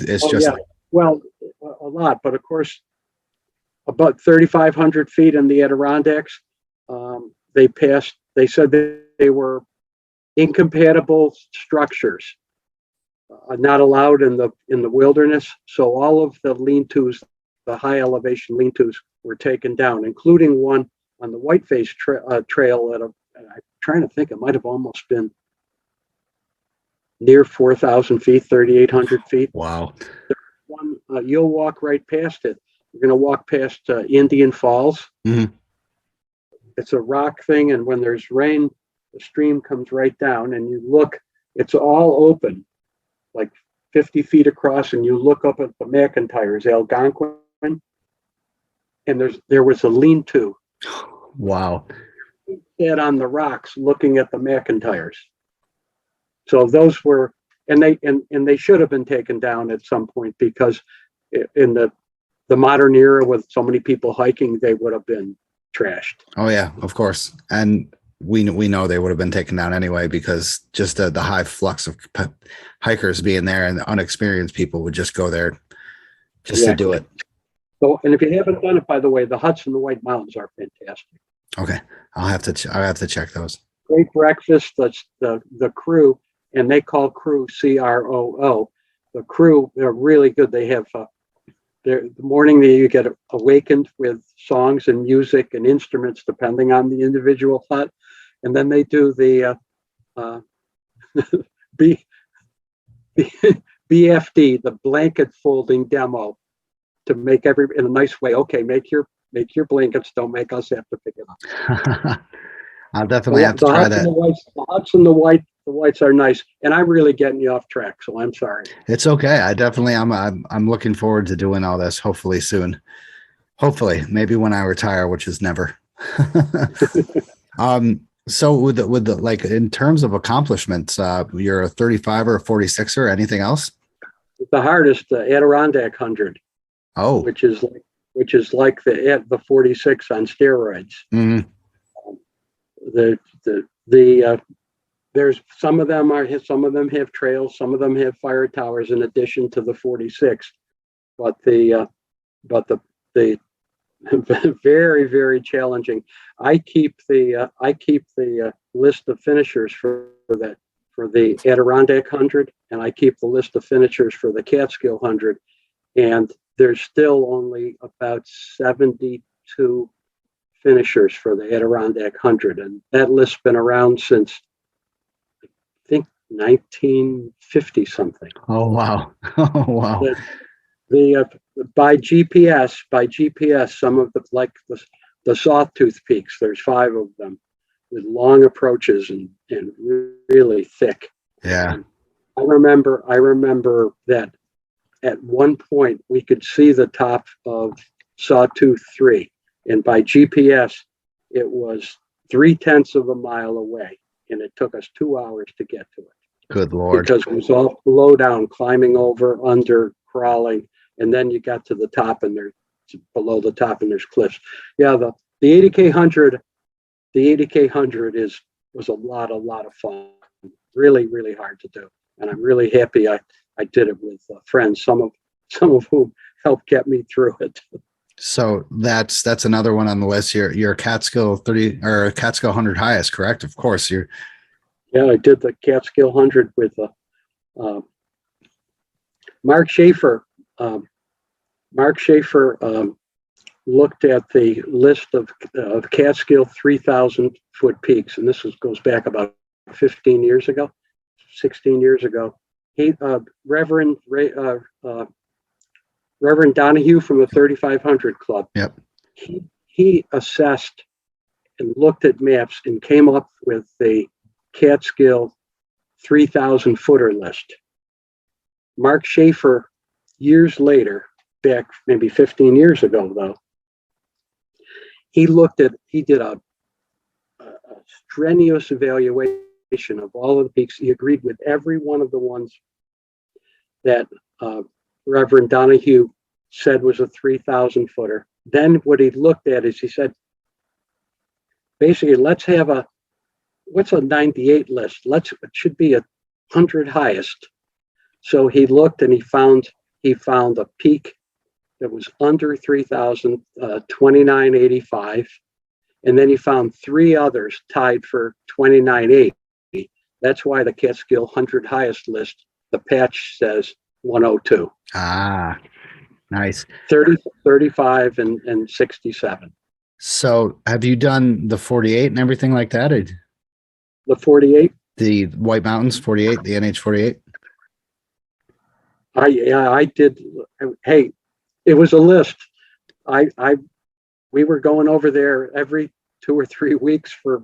Speaker 1: Well, a lot, but of course, about 3,500 feet in the Adirondacks, they said that they were incompatible structures, not allowed in the wilderness. So all of the lean-tos, the high elevation lean-tos, were taken down, including one on the Whiteface trail I'm trying to think, it might have almost been near 4,000 feet, 3,800 feet.
Speaker 6: Wow.
Speaker 1: One, you'll walk right past it. You're going to walk past Indian Falls.
Speaker 6: Mhm.
Speaker 1: It's a rock thing, and when there's rain, the stream comes right down, and you look. It's all open, like 50 feet across, and you look up at the McIntyres, Algonquin, and there was a lean-to
Speaker 6: Wow.
Speaker 1: dead on the rocks, looking at the McIntyres. So those were, and they should have been taken down at some point, because in the modern era with so many people hiking, they would have been trashed.
Speaker 6: Oh yeah, of course. And we know they would have been taken down anyway, because just the high flux of hikers being there, and the unexperienced people would just go there just to do it.
Speaker 1: So, and if you haven't done it, by the way, the huts in the White Mountains are fantastic.
Speaker 6: Okay, I'll have to check those.
Speaker 1: Great breakfast. The crew, and they call crew CROO. The crew, they're really good. They have the morning that you get awakened with songs and music and instruments, depending on the individual hut, and then they do the BFD, the blanket folding demo, to make in a nice way. Okay, make your blankets. Don't make us have to pick it up.
Speaker 6: I'll definitely have to try that.
Speaker 1: The huts and the whites are nice, and I'm really getting you off track, so I'm sorry.
Speaker 6: It's okay. I'm looking forward to doing all this, hopefully soon. Hopefully, maybe when I retire, which is never. So with the like, in terms of accomplishments, you're a 35 or a 46er, anything else?
Speaker 1: The hardest, the Adirondack 100.
Speaker 6: Oh,
Speaker 1: which is like the 46 on steroids.
Speaker 6: mhm.
Speaker 1: There's some of them have trails, some of them have fire towers in addition to the 46, but the very, very challenging. I keep the list of finishers for the Adirondack 100, and I keep the list of finishers for the Catskill 100, and there's still only about 72 finishers for the Adirondack 100, and that list's been around since, I think, 1950 something.
Speaker 6: Oh wow. Oh wow.
Speaker 1: By GPS, some of the Sawtooth Peaks, there's 5 of them with long approaches and really thick.
Speaker 6: Yeah.
Speaker 1: I remember that at one point we could see the top of Sawtooth 3, and by GPS it was 0.3 of a mile away, and it took us 2 hours to get to it.
Speaker 6: Good Lord.
Speaker 1: Because it was all below down, climbing over, under, crawling, and then you got to the top, and there's below the top, and there's cliffs. Yeah, the 80K 100, was a lot of fun. Really, really hard to do, and I'm really happy I did it with friends, some of whom helped get me through it.
Speaker 6: So that's another one on the list. Your Catskill 30 or Catskill 100 highest, correct? Of course, you're.
Speaker 1: Yeah, I did the Catskill 100 with Mark Schaefer. Mark Schaefer looked at the list of Catskill 3,000 foot peaks, and this goes back about 16 years ago. He, Reverend Donahue from the 3500 Club.
Speaker 6: Yep.
Speaker 1: He assessed and looked at maps and came up with the Catskill 3,000 footer list. Mark Schaefer, years later, back maybe 15 years ago though, he did a strenuous evaluation of all of the peaks. He agreed with every one of the ones that Reverend Donahue said was a 3,000 footer. Then what he looked at is he said, basically, let's have what's a 98 list? It should be 100 highest. So he looked and he found a peak that was under 3,000, 2985. And then he found 3 others tied for 2980. That's why the Catskill 100 highest list, the patch says 102.
Speaker 6: Ah, nice.
Speaker 1: 30, 35, and 67.
Speaker 6: So have you done the 48 and everything like that?
Speaker 1: The 48?
Speaker 6: The White Mountains 48, the NH 48.
Speaker 1: I did. Hey, it was a list. We were going over there every 2 or 3 weeks for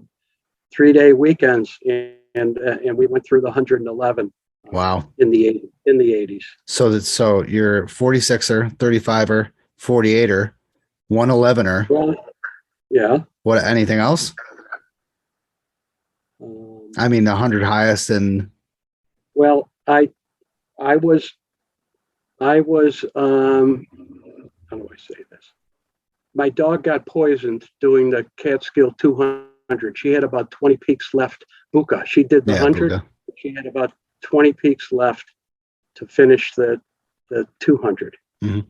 Speaker 1: 3-day weekends, and we went through the 111.
Speaker 6: Wow.
Speaker 1: In the 80s.
Speaker 6: So you're 46er, 35er, 48er, 111er.
Speaker 1: Well, yeah.
Speaker 6: What? Anything else? I mean, the 100 highest and.
Speaker 1: Well, I was. How do I say this? My dog got poisoned doing the Catskill 200. She had about 20 peaks left. Buka. She did the 100.
Speaker 6: Buka.
Speaker 1: She had about 20 peaks left to finish the 200.
Speaker 6: Mm-hmm.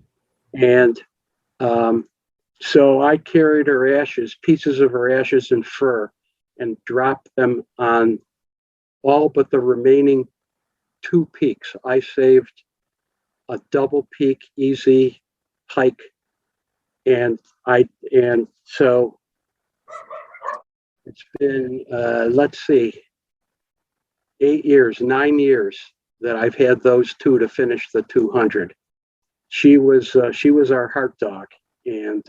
Speaker 1: And so I carried her ashes, pieces of her ashes in fur, and dropped them on all but the remaining 2 peaks. I saved a double peak easy hike. And so it's been, let's see, 9 years that I've had those 2 to finish the 200. She was our heart dog, and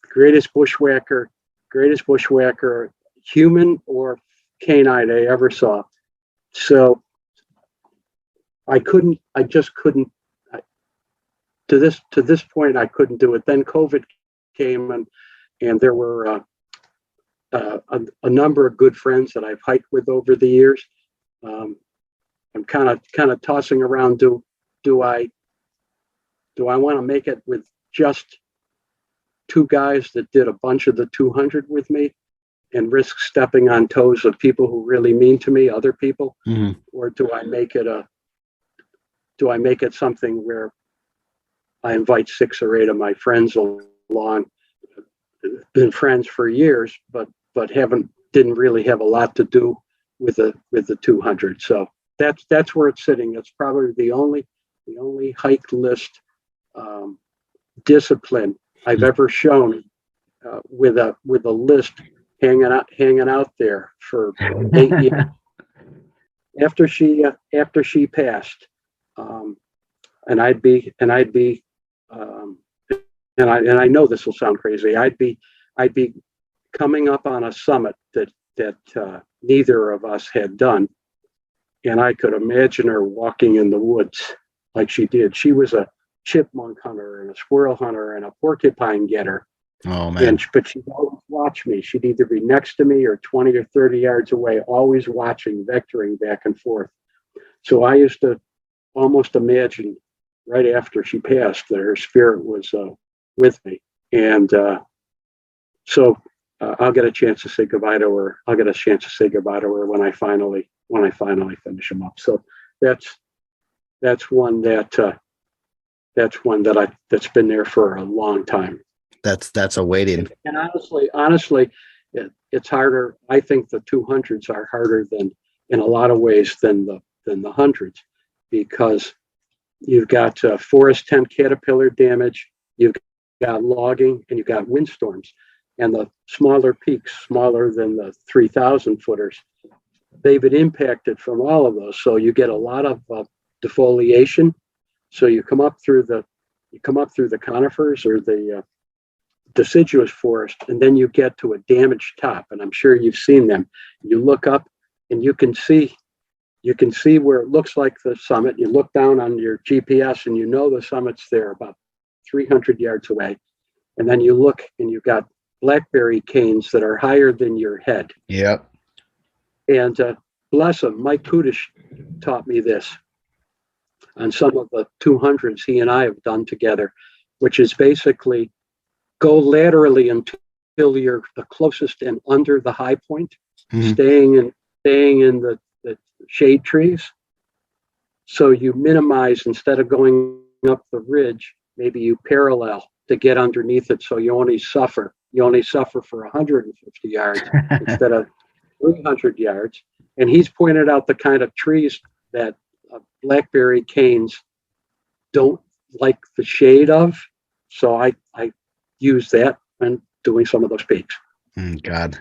Speaker 1: greatest bushwhacker, human or canine I ever saw. So I just couldn't. To this point, I couldn't do it. Then COVID came, and there were a number of good friends that I've hiked with over the years. I'm kind of tossing around. Do I want to make it with just 2 guys that did a bunch of the 200 with me, and risk stepping on toes of people who really mean to me, other people,
Speaker 6: Mm-hmm.
Speaker 1: or do I make it something where I invite 6 or 8 of my friends along, been friends for years, but didn't really have a lot to do with the 200. So that's where it's sitting. It's probably the only hike list discipline I've ever shown with a list hanging out there for 8 years after she passed. And I know this will sound crazy. I'd be coming up on a summit that neither of us had done, and I could imagine her walking in the woods like she did. She was a chipmunk hunter and a squirrel hunter and a porcupine getter.
Speaker 6: Oh man!
Speaker 1: But she'd always watch me. She'd either be next to me or 20 or 30 yards away, always watching, vectoring back and forth. So I used to almost imagine right after she passed that her spirit was with me, and so I'll get a chance to say goodbye to her. I'll get a chance to say goodbye to her when I finally finish them up. So that's one that's been there for a long time.
Speaker 6: That's a waiting.
Speaker 1: And honestly, it's harder. I think the 200s are harder than, in a lot of ways, than the 100s, because you've got forest tent caterpillar damage, you've got logging, and you've got windstorms. And the smaller peaks, smaller than the 3,000 footers, they've been impacted from all of those. So you get a lot of defoliation. So you come up through the conifers or the deciduous forest, and then you get to a damaged top. And I'm sure you've seen them. You look up and you can see where it looks like the summit. You look down on your GPS and you know the summit's there about 300 yards away. And then you look and you've got blackberry canes that are higher than your head.
Speaker 6: Yep.
Speaker 1: And bless him, Mike Kudish taught me this on some of the 200s he and I have done together, which is basically go laterally until you're the closest and under the high point,
Speaker 6: Mm-hmm.
Speaker 1: staying in the shade trees. So you minimize, instead of going up the ridge, maybe you parallel to get underneath it. So you only suffer for 150 yards instead of 300 yards. And he's pointed out the kind of trees that blackberry canes don't like the shade of. So I use that when doing some of those peaks.
Speaker 6: God,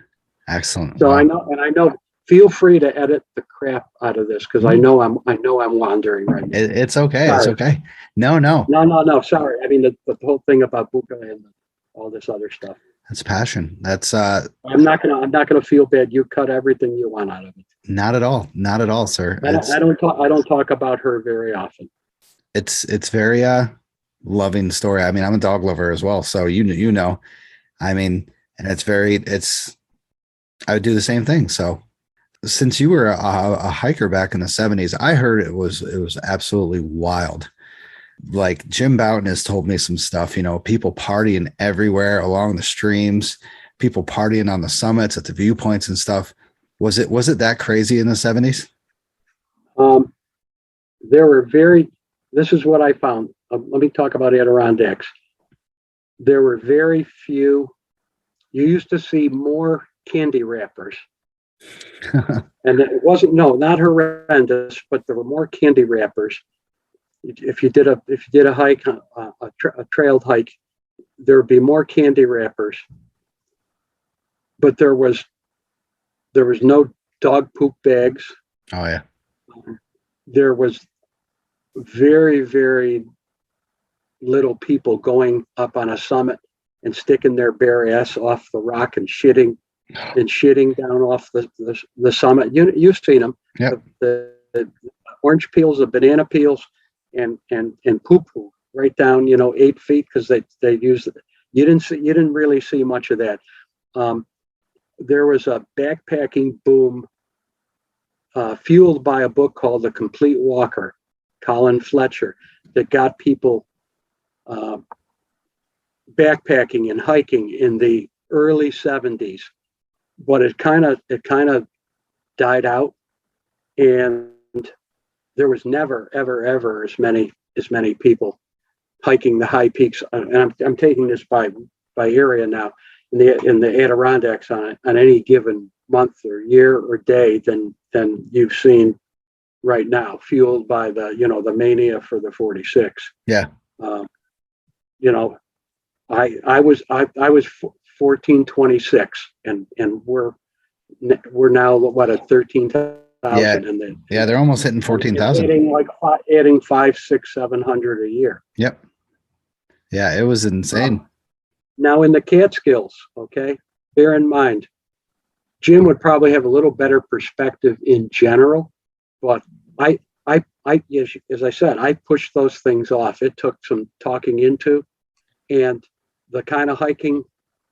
Speaker 6: excellent.
Speaker 1: So
Speaker 6: Wow.
Speaker 1: I know feel free to edit the crap out of this because I know I'm wandering right now.
Speaker 6: It's okay. It's
Speaker 1: Sorry.
Speaker 6: okay. No.
Speaker 1: No. Sorry. I mean the whole thing about Buka and all this other stuff.
Speaker 6: That's passion. That's
Speaker 1: I'm not gonna feel bad. You cut everything you want out of it.
Speaker 6: not at all. Not at all, sir.
Speaker 1: I don't talk about her very often.
Speaker 6: It's very loving story. I mean, I'm a dog lover as well, so you know. I mean, and I would do the same thing. So since you were a hiker back in the 70s, I heard it was absolutely wild. Like Jim Bouton has told me some stuff, people partying everywhere along the streams, people partying on the summits at the viewpoints and stuff. Was it that crazy in the 70s?
Speaker 1: This is what I found. Let me talk about Adirondacks. There were very few. You used to see more candy wrappers. And it wasn't, not horrendous, but there were more candy wrappers. If you did a hike, a trailed hike, there would be more candy wrappers. But there was no dog poop bags.
Speaker 6: Oh yeah.
Speaker 1: There was very, very little people going up on a summit and sticking their bare ass off the rock and shitting down off the summit. You've seen them.
Speaker 6: Yep.
Speaker 1: The orange peels, the banana peels, and poo poo right down 8 feet because they used it. You didn't really see much of that. There was a backpacking boom fueled by a book called The Complete Walker, Colin Fletcher, that got people backpacking and hiking in the early 70s. But it kind of died out, and there was never ever as many people hiking the high peaks. And I'm taking this by area now in the Adirondacks on any given month or year or day than you've seen right now, fueled by the mania for the 46.
Speaker 6: Yeah.
Speaker 1: I was 1426 and we're now what at 13,000.
Speaker 6: Yeah.
Speaker 1: And
Speaker 6: They're almost hitting 14,000.
Speaker 1: Adding 500, 600, 700 a year.
Speaker 6: Yep. Yeah, it was insane.
Speaker 1: Now in the Catskills, okay, bear in mind, Jim would probably have a little better perspective in general, but I as I said, I pushed those things off. It took some talking into, and the kind of hiking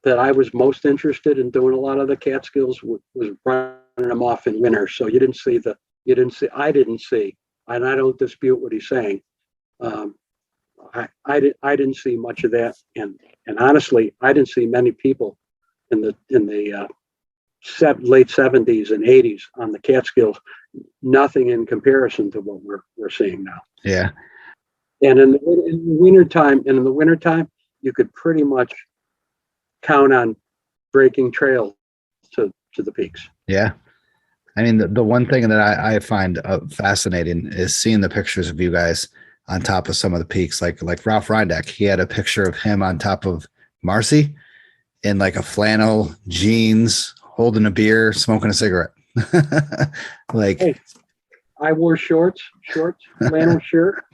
Speaker 1: that I was most interested in doing a lot of the Catskills was running them off in winter. So I didn't see, and I don't dispute what he's saying. I didn't see much of that, and honestly, I didn't see many people in the late 70s and 80s on the Catskills. Nothing in comparison to what we're seeing now.
Speaker 6: Yeah.
Speaker 1: And in the wintertime, you could pretty much count on breaking trails to the peaks.
Speaker 6: Yeah. I mean, the one thing that I find fascinating is seeing the pictures of you guys on top of some of the peaks, like Ralph Reindeck. He had a picture of him on top of Marcy in like a flannel, jeans, holding a beer, smoking a cigarette.
Speaker 1: Hey, I wore shorts, flannel shirt,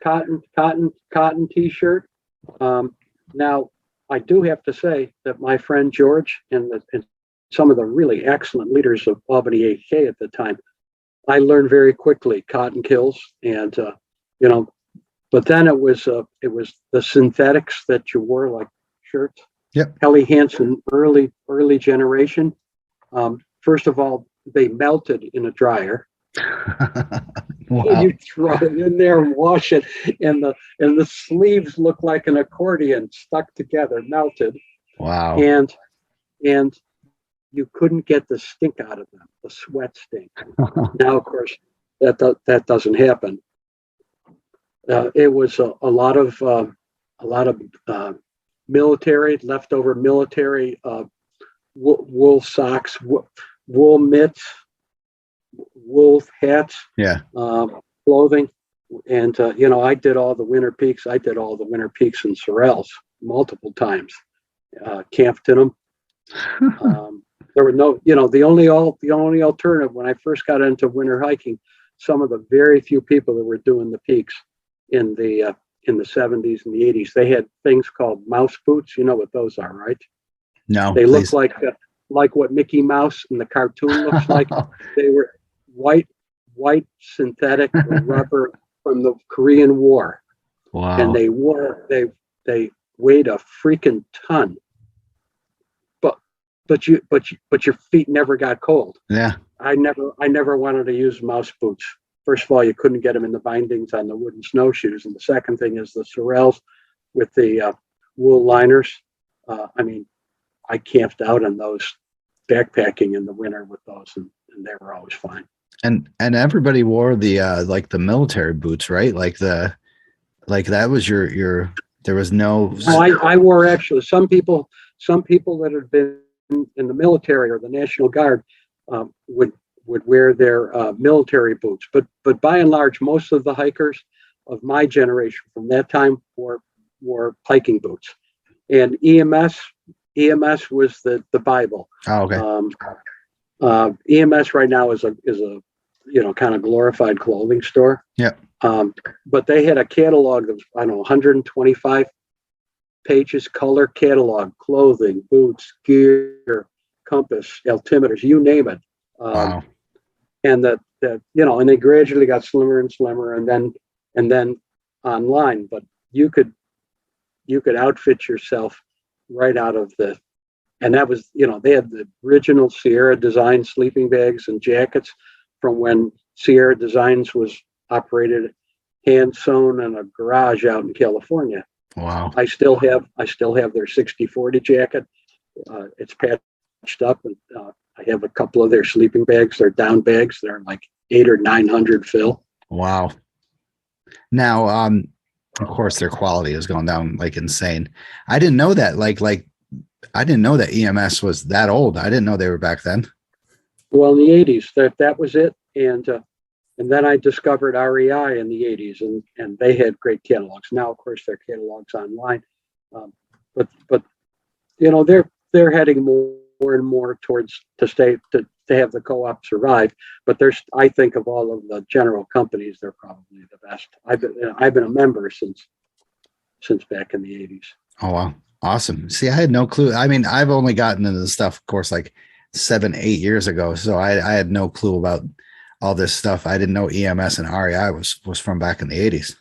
Speaker 1: cotton t-shirt. Now I do have to say that my friend George and some of the really excellent leaders of Albany 8K at the time, I learned very quickly cotton kills, and but then it was the synthetics that you wore, like shirts.
Speaker 6: Yep.
Speaker 1: Helly Hansen, early generation. First of all, they melted in a dryer.
Speaker 6: Wow.
Speaker 1: You throw it in there and wash it, and the sleeves look like an accordion stuck together, melted.
Speaker 6: Wow.
Speaker 1: And you couldn't get the stink out of them, the sweat stink. Now, of course, that doesn't happen. It was a lot of military, leftover military wool socks, wool mitts, wool hats, clothing. And, I did all the winter peaks. I did all the winter peaks in Sorels multiple times, camped in them. There were no, the only alternative when I first got into winter hiking, some of the very few people that were doing the peaks in the 70s and the 80s, they had things called mouse boots. You know what those are, right?
Speaker 6: No,
Speaker 1: They
Speaker 6: please.
Speaker 1: look like what Mickey Mouse in the cartoon looks like. They were white synthetic rubber from the Korean War, and
Speaker 6: Wow.
Speaker 1: they weighed a freaking ton. But your feet never got cold.
Speaker 6: Yeah.
Speaker 1: I never wanted to use mouse boots. First of all, you couldn't get them in the bindings on the wooden snowshoes, and the second thing is the Sorels with the wool liners. I camped out on those, backpacking in the winter with those, and they were always fine.
Speaker 6: And everybody wore the like the military boots, right? Like that was your there was no.
Speaker 1: I wore, actually, some people that had been in the military or the National Guard would wear their military boots, but by and large, most of the hikers of my generation from that time wore hiking boots. And EMS was the Bible.
Speaker 6: Oh, okay.
Speaker 1: EMS right now is a kind of glorified clothing store.
Speaker 6: Yeah.
Speaker 1: But they had a catalog of, I don't know, 125 pages, color catalog, clothing, boots, gear, compass, altimeters, you name it.
Speaker 6: Wow.
Speaker 1: And and they gradually got slimmer and slimmer, and then online. But you could outfit yourself right out of and that was, they had the original Sierra Design sleeping bags and jackets from when Sierra Designs was operated hand sewn in a garage out in California.
Speaker 6: Wow.
Speaker 1: I still have their 60-40 jacket. It's patched up, and I have a couple of their sleeping bags. They're down bags. They're like 800 or 900 fill.
Speaker 6: Wow. Now, of course, their quality has gone down like insane. I didn't know that. Like I didn't know that EMS was that old. I didn't know they were back then.
Speaker 1: Well, in the 80s, that was it, and then I discovered REI in the 80s, and they had great catalogs. Now, of course, their catalogs online, but they're heading more and more towards to have the co-op survive. But I think of all of the general companies, they're probably the best. I've been a member since back in the 80s.
Speaker 6: Oh, wow. Awesome. See, I had no clue. I mean, I've only gotten into this stuff, of course, like 7-8 years ago. So I had no clue about all this stuff. I didn't know EMS and REI was from back in the 80s.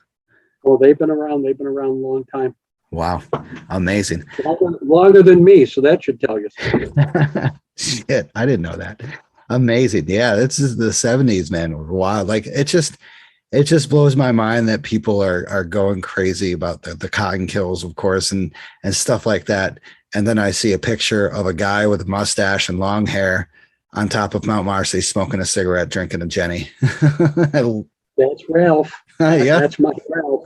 Speaker 1: Well, they've been around a long time.
Speaker 6: Wow. Amazing.
Speaker 1: Longer than me, so that should tell you something.
Speaker 6: Shit, I didn't know that. Amazing. Yeah, this is the 70s, man. Wow. Like it just blows my mind that people are going crazy about the cotton kills, of course, and stuff like that. And then I see a picture of a guy with a mustache and long hair on top of Mount Marcy smoking a cigarette, drinking a Jenny.
Speaker 1: That's Ralph.
Speaker 6: Yeah.
Speaker 1: That's my Ralph.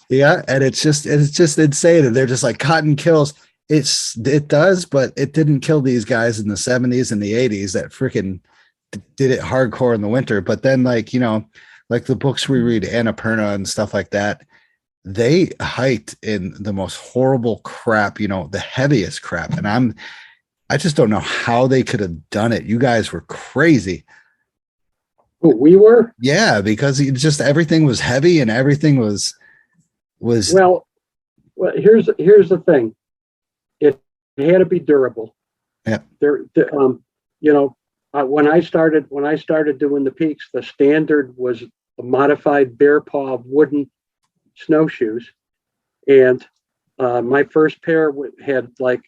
Speaker 6: Yeah. And it's just insane. And they're just like, cotton kills. It does, but it didn't kill these guys in the 70s and the 80s that freaking did it hardcore in the winter. But then like the books we read, Annapurna and stuff like that, they hiked in the most horrible crap, the heaviest crap. And I just don't know how they could have done it. You guys were crazy.
Speaker 1: We were?
Speaker 6: Yeah, because everything was heavy and everything was.
Speaker 1: Well, here's the thing. It had to be durable.
Speaker 6: Yeah.
Speaker 1: When I started doing the peaks, the standard was a modified bear paw wooden snowshoes, and my first pair had like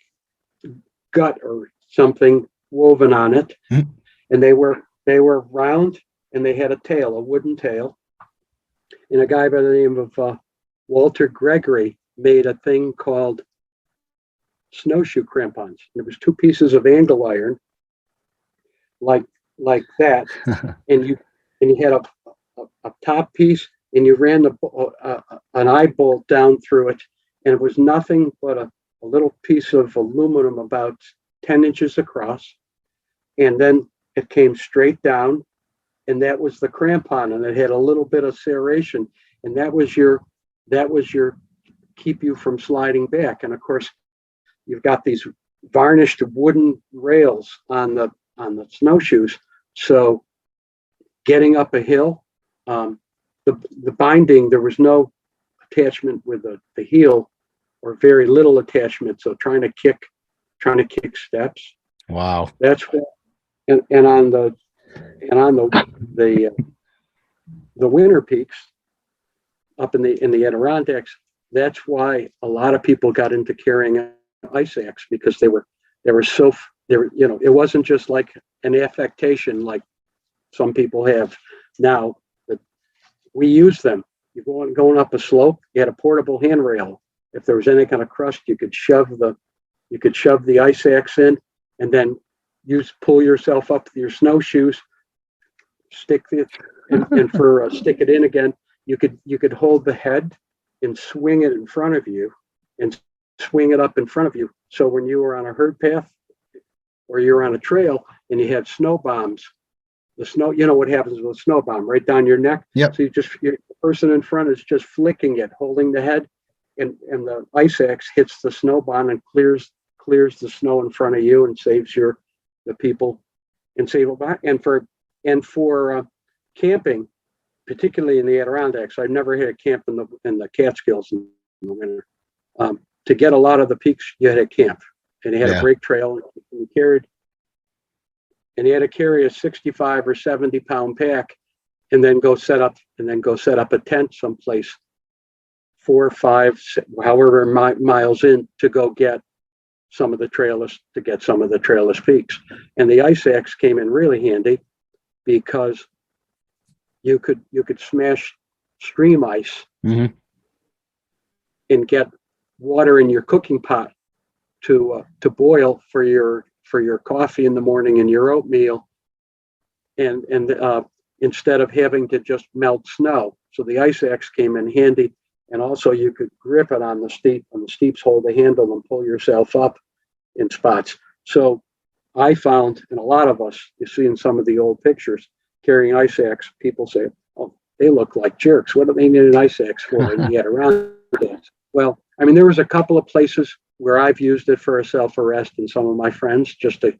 Speaker 1: gut or something woven on it, and they were round, and they had a wooden tail, and a guy by the name of Walter Gregory made a thing called snowshoe crampons. There was 2 pieces of angle iron like that, and you had a top piece, and you ran an eye bolt down through it, and it was nothing but a little piece of aluminum about 10 inches across, and then it came straight down, and that was the crampon, and it had a little bit of serration, and that was your keep you from sliding back. And of course, you've got these varnished wooden rails on the snowshoes. So getting up a hill, the binding, there was no attachment with the heel, or very little attachment. So trying to kick steps.
Speaker 6: Wow.
Speaker 1: That's what, and on the winter peaks up in the Adirondacks, that's why a lot of people got into carrying ice axe, because they were it wasn't just like an affectation like some people have now. But we use them. You're going up a slope, you had a portable handrail. If there was any kind of crust, you could shove the ice axe in, and then pull yourself up with your snowshoes, stick it in again. You could hold the head and swing it in front of you, and swing it up in front of you. So when you were on a herd path or you're on a trail and you had snow bombs, the snow, you know what happens with a snow bomb, right down your neck.
Speaker 6: Yep.
Speaker 1: So the person in front is just flicking it, holding the head, and the ice axe hits the snow bomb and clears the snow in front of you and saves the people and for camping, particularly in the Adirondacks. I've never had a camp in the Catskills in the winter. To get a lot of the peaks, you had to camp, and you had a break trail, and you had to carry a 65 or 70 pound pack, and then go set up a tent someplace 4 or 5, however miles in, to go get some of the trailless peaks. And the ice axe came in really handy, because you could smash stream ice
Speaker 6: Mm-hmm.
Speaker 1: and get water in your cooking pot to boil for your coffee in the morning and your oatmeal, and instead of having to just melt snow. So the ice axe came in handy, and also you could grip it on the steeps hold the handle and pull yourself up in spots. So I found, and a lot of us, you see in some of the old pictures carrying ice axe, people say, "Oh, they look like jerks. What do they need an ice axe for?" And you get around that. Well, I mean, there was a couple of places where I've used it for a self-arrest, and some of my friends, just to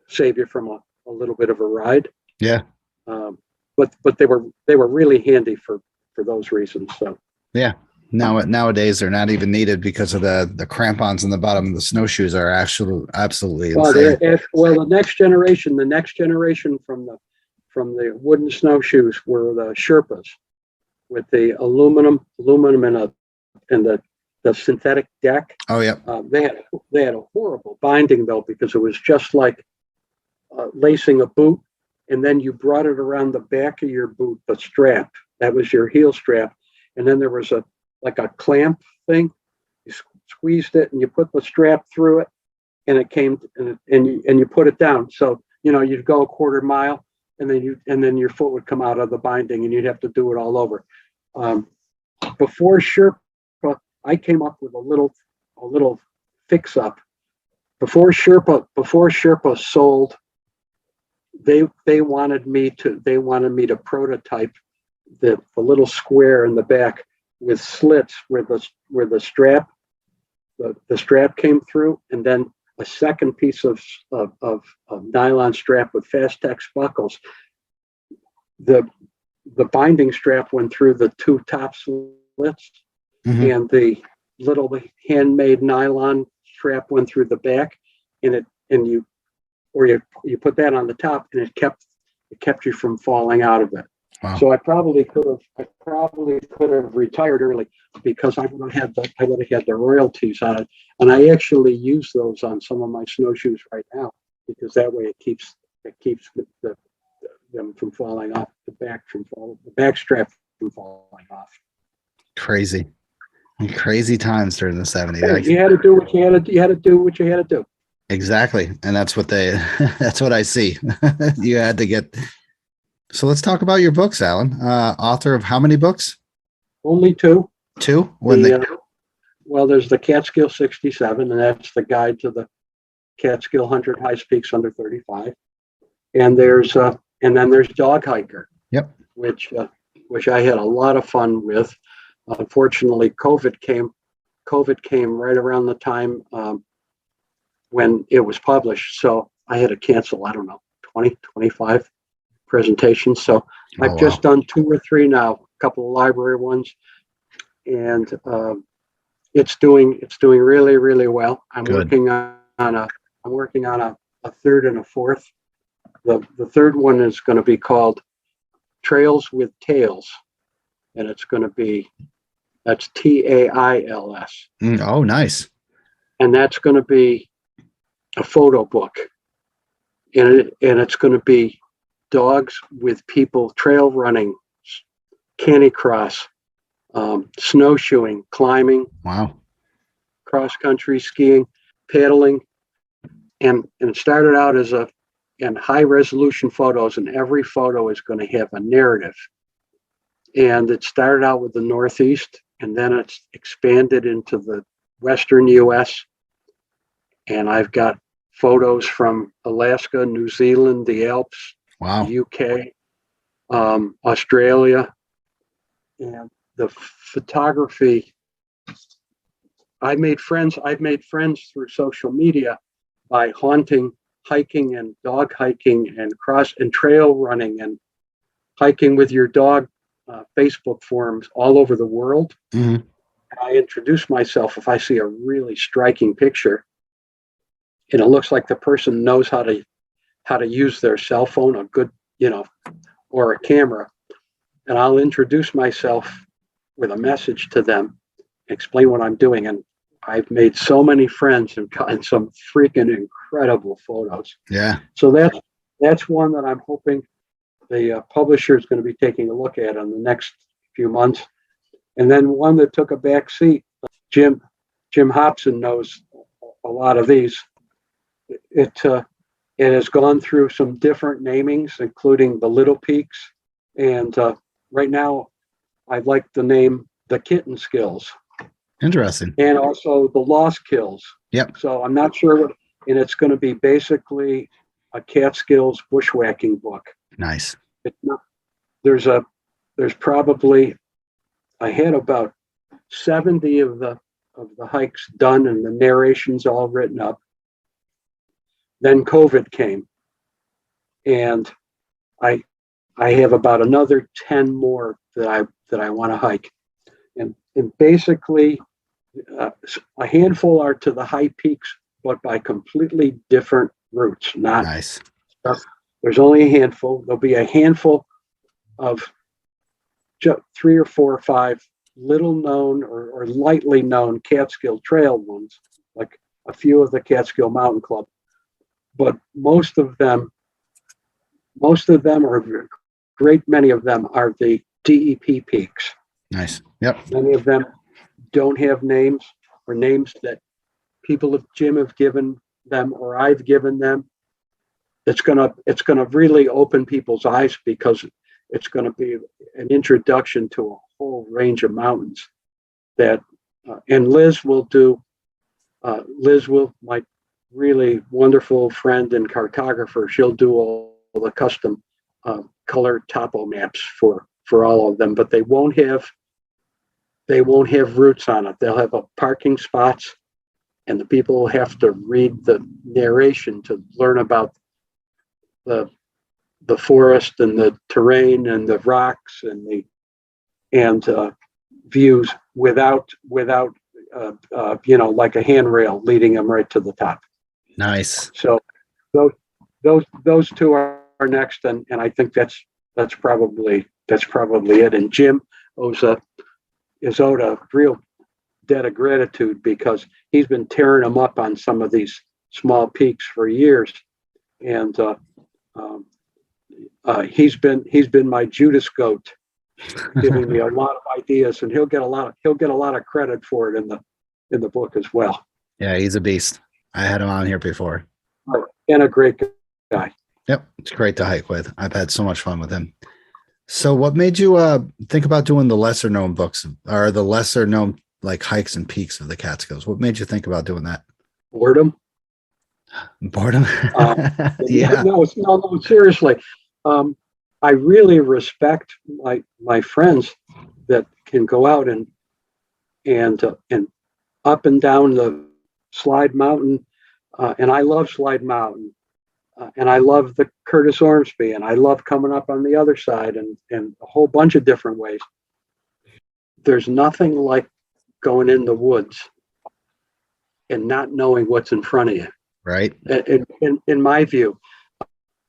Speaker 1: save you from a little bit of a ride.
Speaker 6: Yeah.
Speaker 1: But they were really handy for those reasons. So
Speaker 6: Yeah. Nowadays they're not even needed because of the crampons in the bottom of the snowshoes are absolutely insane.
Speaker 1: the next generation from the wooden snowshoes were the Sherpas, with the aluminum and the synthetic deck.
Speaker 6: Oh yeah.
Speaker 1: They had a horrible binding though, because it was just like lacing a boot, and then you brought it around the back of your boot, the strap. That was your heel strap, and then there was a clamp thing. You squeezed it and you put the strap through it, and it came and you put it down. So you'd go a quarter mile, and then your foot would come out of the binding, and you'd have to do it all over. Before Sherpa, I came up with a little fix up. Before Sherpa sold, they wanted me to prototype the little square in the back with slits where the strap came through, and then a second piece of nylon strap with Fastex buckles. The binding strap went through the 2 top slits,
Speaker 6: Mm-hmm.
Speaker 1: and the little handmade nylon strap went through the back, and you put that on the top, and it kept you from falling out of it.
Speaker 6: Wow.
Speaker 1: So I probably could have retired early, because I would have had the royalties on it, and I actually use those on some of my snowshoes right now, because that way it keeps them from falling off, the back strap from falling off.
Speaker 6: Crazy times during the 70s.
Speaker 1: You had to do what you had to do.
Speaker 6: Exactly. And that's what I see. You had to get. So let's talk about your books, Alan. Author of how many books?
Speaker 1: Only 2.
Speaker 6: 2?
Speaker 1: Well, there's the Catskill 67, and that's the guide to the Catskill 100 highest peaks under 35. And then there's Dog Hiker.
Speaker 6: Yep.
Speaker 1: Which I had a lot of fun with. Unfortunately, COVID came right around the time when it was published. So I had to cancel, I don't know, 20, 25 presentations. So I've
Speaker 6: wow.
Speaker 1: just done 2 or 3 now, a couple of library ones, and it's doing really, really well. I'm
Speaker 6: Good.
Speaker 1: working on a third and a fourth. The third one is going to be called Trails with Tails, and that's TAILS,
Speaker 6: Oh, nice.
Speaker 1: and that's going to be a photo book, and it's going to be dogs with people trail running, canicross, snowshoeing, climbing,
Speaker 6: Wow.
Speaker 1: cross country skiing, paddling, and it started out as in high resolution photos, and every photo is going to have a narrative. And it started out with the Northeast, and then it's expanded into the Western US. And I've got photos from Alaska, New Zealand, the Alps,
Speaker 6: Wow.
Speaker 1: the UK, Australia, and the photography. I've made friends through social media by hiking and dog hiking and cross and trail running and hiking with your dog Facebook forums all over the world.
Speaker 6: Mhm.
Speaker 1: I introduce myself if I see a really striking picture and it looks like the person knows how to use their cell phone, a good, or a camera. And I'll introduce myself with a message to them, explain what I'm doing. And I've made so many friends and gotten some freaking incredible photos.
Speaker 6: Yeah.
Speaker 1: So that's one that I'm hoping the publisher is going to be taking a look at in the next few months. And then one that took a back seat, Jim Hobson knows a lot of these. It has gone through some different namings, including the Little Peaks. And right now, I like the name The Kitten Skills.
Speaker 6: Interesting.
Speaker 1: And also the Lost Kills.
Speaker 6: Yep.
Speaker 1: So I'm not sure and it's going to be basically a Catskills bushwhacking book.
Speaker 6: Nice.
Speaker 1: It's not, there's probably, I had about 70 of the hikes done and the narrations all written up. Then COVID came, and I have about another 10 more that I want to hike, and basically a handful are to the high peaks, but by completely different routes. Not
Speaker 6: Nice.
Speaker 1: There's only a handful. There'll be a handful of 3 or 4 or 5 little known or lightly known Catskill Trail ones, like a few of the Catskill Mountain Club. But most of them are great. Many of them are the DEP peaks.
Speaker 6: Nice. Yep.
Speaker 1: Many of them don't have names or names that Jim have given them or I've given them. It's gonna really open people's eyes because it's going to be an introduction to a whole range of mountains that, and Liz will, my really wonderful friend and cartographer, she'll do all the custom color topo maps for all of them, but they won't have routes on it. They'll have parking spots, and the people will have to read the narration to learn about the forest and the terrain and the rocks and views without like a handrail leading them right to the top.
Speaker 6: Nice.
Speaker 1: So those 2 are next, and I think that's probably it. And Jim is owed a real debt of gratitude because he's been tearing them up on some of these small peaks for years, and he's been my Judas goat, giving me a lot of ideas, and he'll get a lot of credit for it in the book as well.
Speaker 6: Yeah, he's a beast. I had him on here before.
Speaker 1: And a great guy.
Speaker 6: Yep, it's great to hike with. I've had so much fun with him. So what made you think about doing the lesser known books or the lesser known like hikes and peaks of the Catskills? What made you think about doing that?
Speaker 1: Boredom.
Speaker 6: Yeah.
Speaker 1: No, seriously. I really respect my friends that can go out and up and down the Slide Mountain, and I love Slide Mountain, and I love the Curtis Ormsby, and I love coming up on the other side, and a whole bunch of different ways. There's nothing like going in the woods and not knowing what's in front of you.
Speaker 6: Right.
Speaker 1: In my view,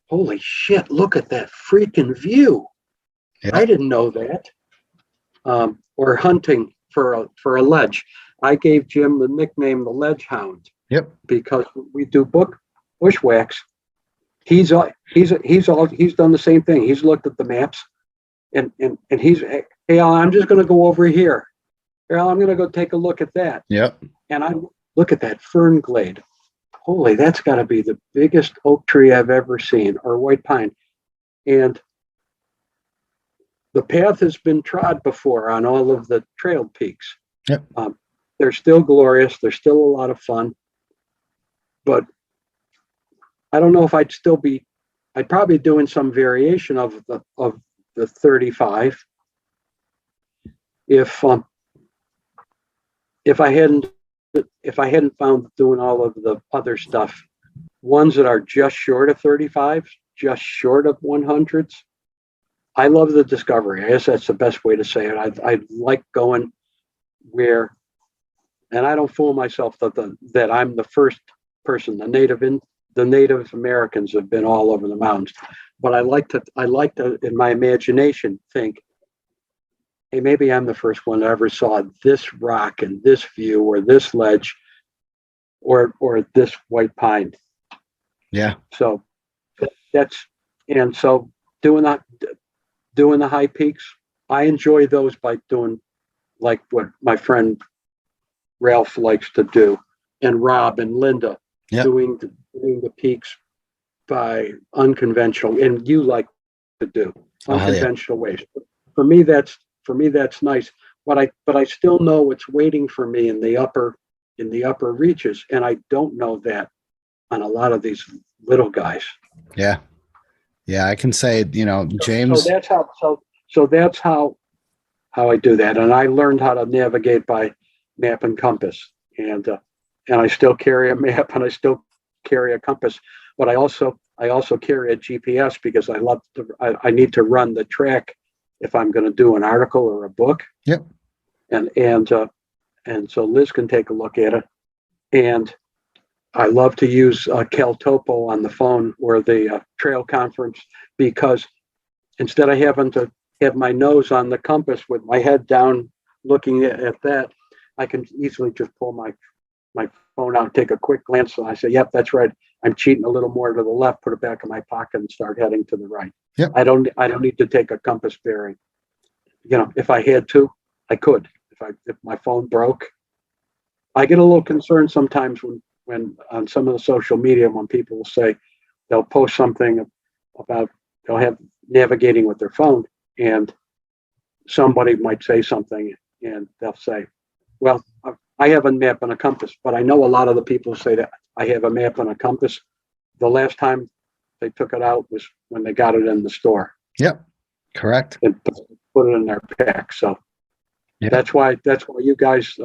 Speaker 1: holy shit, look at that freaking view.
Speaker 6: Yeah.
Speaker 1: I didn't know that. Or hunting for a ledge. I gave Jim the nickname the Ledge Hound.
Speaker 6: Yep.
Speaker 1: Because we do bushwhacks. He's done the same thing. He's looked at the maps and he's, hey, I'm just going to go over here. Here, I'm going to go take a look at that.
Speaker 6: Yep.
Speaker 1: And I look at that fern glade. Holy, that's got to be the biggest oak tree I've ever seen, or white pine. And the path has been trod before on all of the trail peaks.
Speaker 6: Yep.
Speaker 1: They're still glorious. They're still a lot of fun. But I don't know if I'd probably doing some variation of the 35 if I hadn't found doing all of the other stuff, ones that are just short of 35s, just short of 100s. I love the discovery. I guess that's the best way to say it. I like going where, and I don't fool myself that I'm the first person. The Native Americans have been all over the mountains, but I like to in my imagination think, hey, maybe I'm the first one that ever saw this rock and this view or this ledge or this white pine.
Speaker 6: Yeah.
Speaker 1: So so doing the high peaks, I enjoy those by doing like what my friend Ralph likes to do, and Rob and Linda. Yep. doing the peaks by unconventional, and you like to do unconventional ways. For me, that's nice. But I still know what's waiting for me in the upper reaches, and I don't know that on a lot of these little guys.
Speaker 6: Yeah, I can say, James.
Speaker 1: So that's how I do that, and I learned how to navigate by map and compass, and I still carry a map and I still carry a compass, but I also carry a GPS because I need to run the track if I'm going to do an article or a book.
Speaker 6: Yep.
Speaker 1: And so Liz can take a look at it. And I love to use CalTopo on the phone or the trail conference, because instead of having to have my nose on the compass with my head down looking at that, I can easily just pull my phone out, take a quick glance, and I say, yep, that's right. I'm cheating a little more to the left, put it back in my pocket and start heading to the right.
Speaker 6: Yep.
Speaker 1: I don't need to take a compass bearing. If I had to, I could. If my phone broke, I get a little concerned sometimes when on some of the social media, when people will say they'll post something about they'll have navigating with their phone, and somebody might say something and they'll say, well, I have a map and a compass, but I know a lot of the people say that I have a map and a compass. The last time they took it out was when they got it in the store.
Speaker 6: Yep. Correct.
Speaker 1: And put it in their pack. So
Speaker 6: yep.
Speaker 1: That's why you guys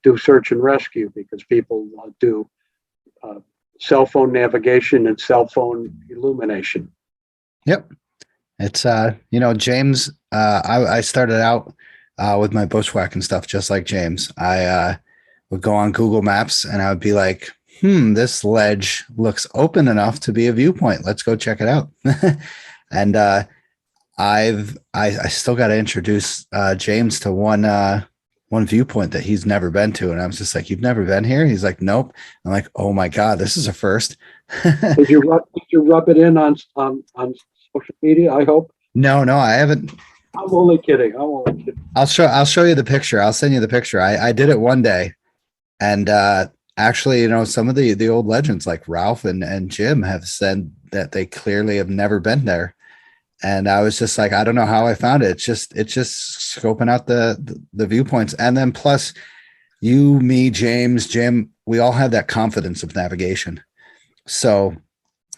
Speaker 1: do search and rescue, because people do cell phone navigation and cell phone illumination.
Speaker 6: Yep. It's, James, I started out with my bushwhacking stuff, just like James. I would go on Google Maps and I would be like, this ledge looks open enough to be a viewpoint. Let's go check it out. And I still got to introduce James to one viewpoint that he's never been to. And I was just like, you've never been here? He's like, nope. I'm like, oh my God, this is a first.
Speaker 1: Did you rub it in on social media, I hope?
Speaker 6: No, I haven't.
Speaker 1: I'm only kidding.
Speaker 6: I'll show you the picture. I'll send you the picture. I did it one day, and actually, some of the old legends like Ralph and Jim have said that they clearly have never been there. And I was just like, I don't know how I found it. It's just scoping out the viewpoints. And then plus you, me, James, Jim, we all have that confidence of navigation. So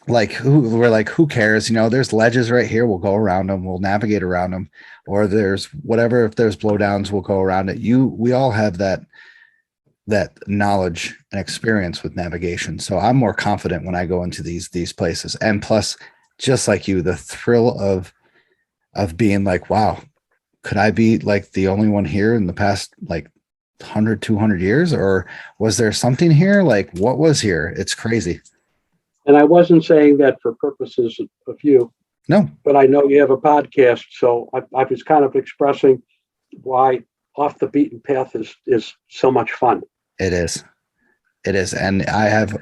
Speaker 6: who cares? There's ledges right here. We'll go around them. We'll navigate around them. Or there's whatever, if there's blowdowns, we'll go around it. We all have that that knowledge and experience with navigation. So I'm more confident when I go into these places. And plus, just like you, the thrill of being like, wow, could I be like the only one here in the past like 100, 200 years? Or was there something here? Like, what was here? It's crazy.
Speaker 1: And I wasn't saying that for purposes of you,
Speaker 6: No,
Speaker 1: but I know you have a podcast, so I was kind of expressing why Off the Beaten Path is so much fun.
Speaker 6: it is. It is. And I had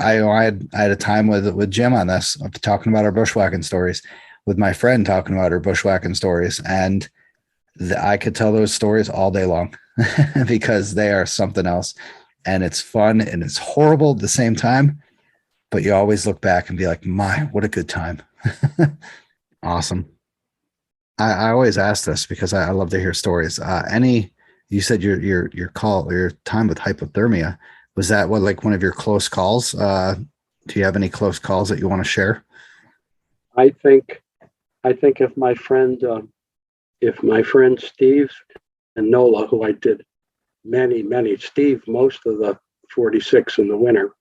Speaker 6: a time with Jim on this, talking about our bushwhacking stories, with my friend talking about her bushwhacking stories. And I could tell those stories all day long because they are something else. And it's fun and it's horrible at the same time. But you always look back and be like, my, what a good time. Awesome. I always ask this because I love to hear stories. You said your time with hypothermia, was that like one of your close calls? Do you have any close calls that you want to share?
Speaker 1: I think if my friend Steve and Nola, who I did many, Steve, most of the 46 in the winter,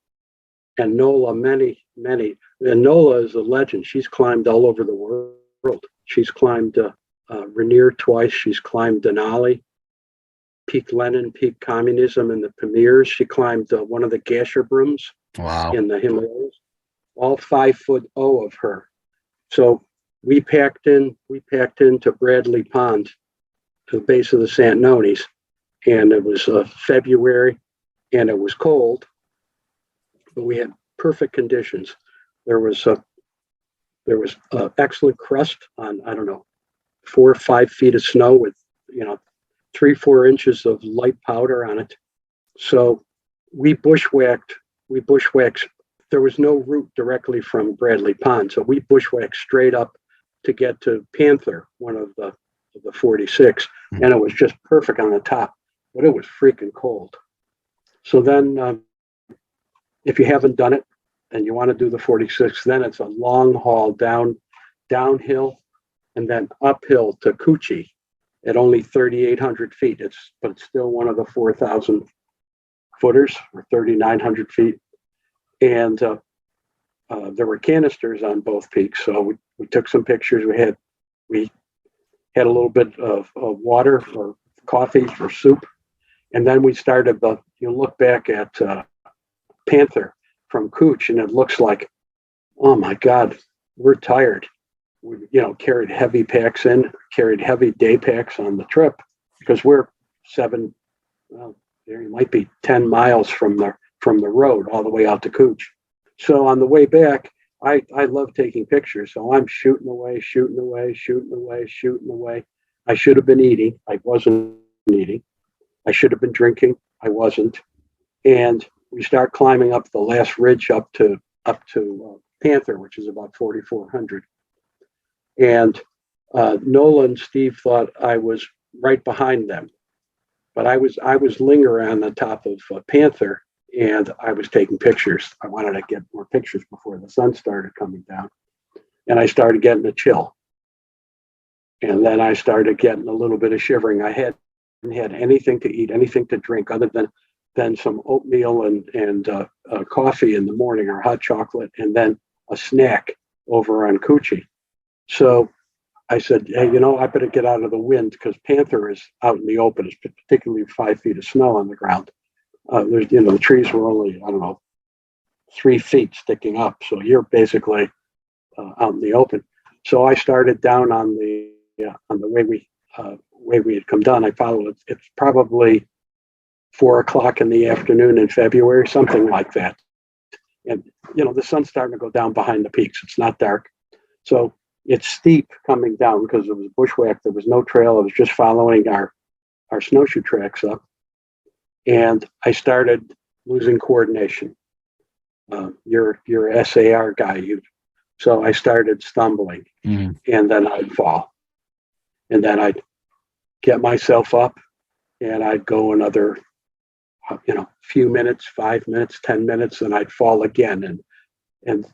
Speaker 1: and Nola, many. And Nola is a legend. She's climbed all over the world. She's climbed Rainier twice. She's climbed Denali, Peak Lenin, Peak Communism, and the Pamirs. She climbed one of the Gasherbrooms
Speaker 6: Wow.
Speaker 1: in the Himalayas. All 5'0" of her. So we packed into Bradley Pond, to the base of the Santnonis, and it was February, and it was cold, but we had perfect conditions. There was excellent crust on, I don't know, 4 or 5 feet of snow with 3-4 inches of light powder on it. So we bushwhacked. There was no route directly from Bradley Pond, so we bushwhacked straight up to get to Panther, one of the 46, and it was just perfect on the top, but it was freaking cold. So then, if you haven't done it and you want to do the 46, then it's a long haul downhill and then uphill to Kuchi at only 3,800 feet. But it's still one of the 4,000 footers, or 3,900 feet. And there were canisters on both peaks, so we took some pictures. We had a little bit of water or coffee or soup, and then we started you look back at Panther from Cooch, and it looks like, oh my God, we're tired. We carried heavy packs carried heavy day packs on the trip, because we're there might be 10 miles from the road all the way out to Cooch. So on the way back, I love taking pictures. So I'm shooting away. I should have been eating. I wasn't eating. I should have been drinking. I wasn't. And we start climbing up the last ridge up to Panther, which is about 4,400. And Nola and Steve thought I was right behind them, but I was lingering on the top of Panther, and I was taking pictures. I wanted to get more pictures before the sun started coming down, and I started getting a chill. And then I started getting a little bit of shivering. I hadn't had anything to eat, anything to drink, other than some oatmeal and coffee in the morning, or hot chocolate, and then a snack over on Coochie. So I said, hey, I better get out of the wind, because Panther is out in the open. It's particularly 5 feet of snow on the ground. There's, the trees were only, 3 feet sticking up. So you're basically out in the open. So I started down on the way we had come down. I followed it. It's probably 4 o'clock in the afternoon in February, something like that. And, the sun's starting to go down behind the peaks. It's not dark. So it's steep coming down, because it was bushwhack. There was no trail. I was just following our snowshoe tracks up. And I started losing coordination. You're SAR guy. So I started stumbling, and then I'd fall. And then I'd get myself up, and I'd go another, few minutes, 5 minutes, 10 minutes, and I'd fall again. And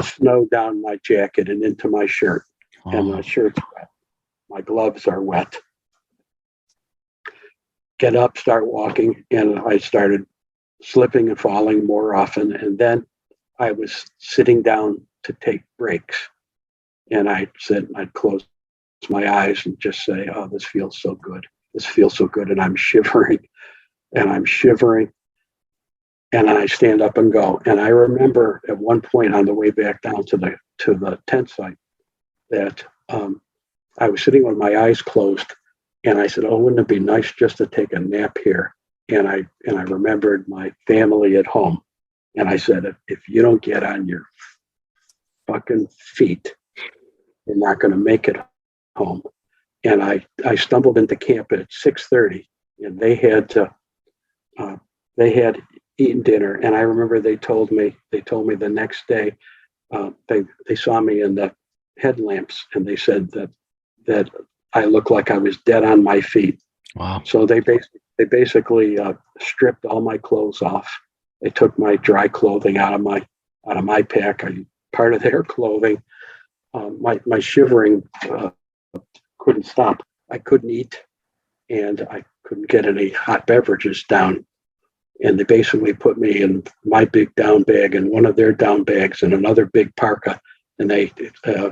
Speaker 1: snow down my jacket and into my shirt. And my shirt's wet. My gloves are wet. get up, start walking, and I started slipping and falling more often. And then I was sitting down to take breaks, and I'd close my eyes and just say, "Oh, this feels so good. This feels so good," and I'm shivering, and I'm shivering. And I stand up and go. And I remember at one point on the way back down to the tent site that I was sitting with my eyes closed, and I said, "Oh, wouldn't it be nice just to take a nap here?" And I remembered my family at home, and I said, "If you don't get on your fucking feet, you're not going to make it home." And I stumbled into camp at 6:30, and they had eaten dinner. And I remember they told me the next day, they saw me in the headlamps, and they said that I looked like I was dead on my feet.
Speaker 6: Wow.
Speaker 1: So they basically stripped all my clothes off. They took my dry clothing out of my pack, part of their clothing. My shivering couldn't stop. I couldn't eat, and I couldn't get any hot beverages down. And they basically put me in my big down bag and one of their down bags and another big parka, and they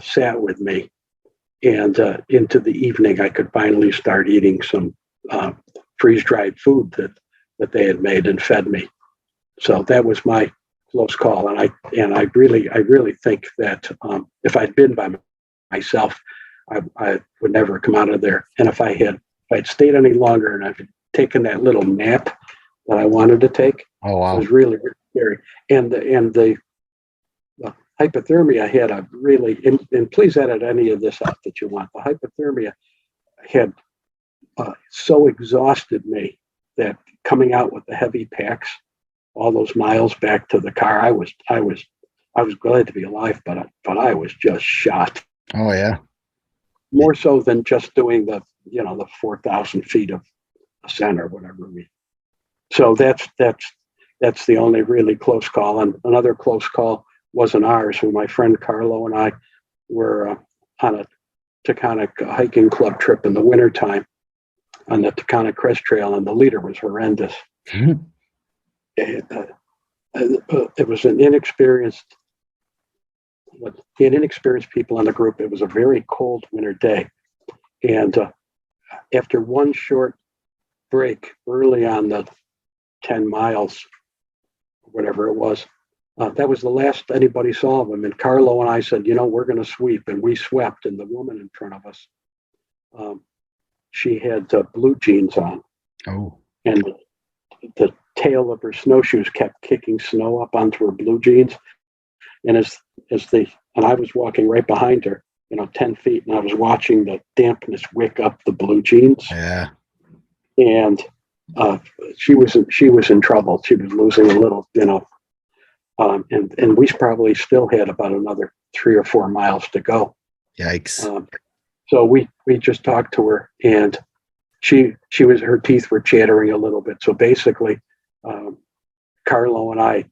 Speaker 1: sat with me. And into the evening, I could finally start eating some freeze-dried food that they had made and fed me. So that was my close call. And I really think that if I'd been by myself, I would never come out of there. And if I'd stayed any longer and I'd taken that little nap that I wanted to take,
Speaker 6: Oh, wow.
Speaker 1: it was really, really scary. And the hypothermia had a really, and please edit any of this out that you want. The hypothermia had so exhausted me that coming out with the heavy packs, all those miles back to the car, I was glad to be alive, but I was just shot.
Speaker 6: Oh, yeah.
Speaker 1: More so than just doing the 4,000 feet of ascent or whatever So that's the only really close call. And another close call wasn't ours. When my friend Carlo and I were on a Taconic hiking club trip in the wintertime on the Taconic Crest Trail, and the leader was horrendous. It was an inexperienced people in the group. It was a very cold winter day. And after one short break early on the 10 miles, whatever it was, that was the last anybody saw of him. And Carlo and I said, we're going to sweep. And we swept. And the woman in front of us, she had blue jeans on.
Speaker 6: Oh.
Speaker 1: And the tail of her snowshoes kept kicking snow up onto her blue jeans. And and I was walking right behind her, 10 feet, and I was watching the dampness wick up the blue jeans.
Speaker 6: Yeah.
Speaker 1: And she was in trouble. She was losing a little, and we probably still had about another 3 or 4 miles to go.
Speaker 6: Yikes.
Speaker 1: So we just talked to her, and her teeth were chattering a little bit. So basically, Carlo and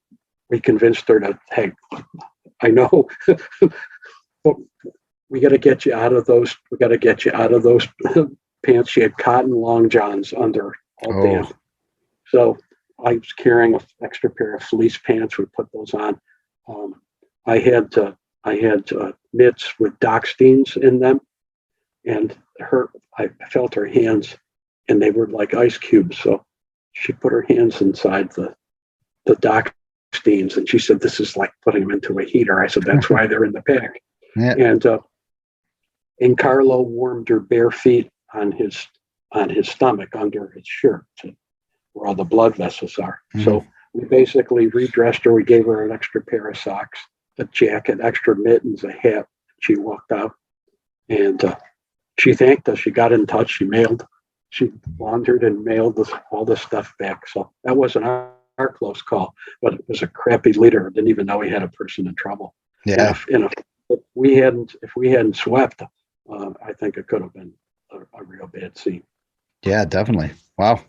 Speaker 1: we convinced her to, hey, I know, but we got to get you out of those. We got to get you out of those pants. She had cotton long johns under all damp. So I was carrying an extra pair of fleece pants. We put those on. I had mitts with Docksteins in them, and I felt her hands, and they were like ice cubes. So she put her hands inside the Docksteins, and she said, "This is like putting them into a heater." I said, "That's why they're in the pack."
Speaker 6: Yeah.
Speaker 1: And Carlo warmed her bare feet on his stomach under his shirt where all the blood vessels are. Mm-hmm. So we basically redressed her. We gave her an extra pair of socks, a jacket, extra mittens, a hat. She walked out, and she thanked us. She got in touch. She laundered and mailed all the stuff back. So that wasn't our close call, but it was a crappy leader. Didn't even know he had a person in trouble.
Speaker 6: Yeah.
Speaker 1: And if we hadn't swept, I think it could have been a real bad scene.
Speaker 6: Yeah, definitely. Wow.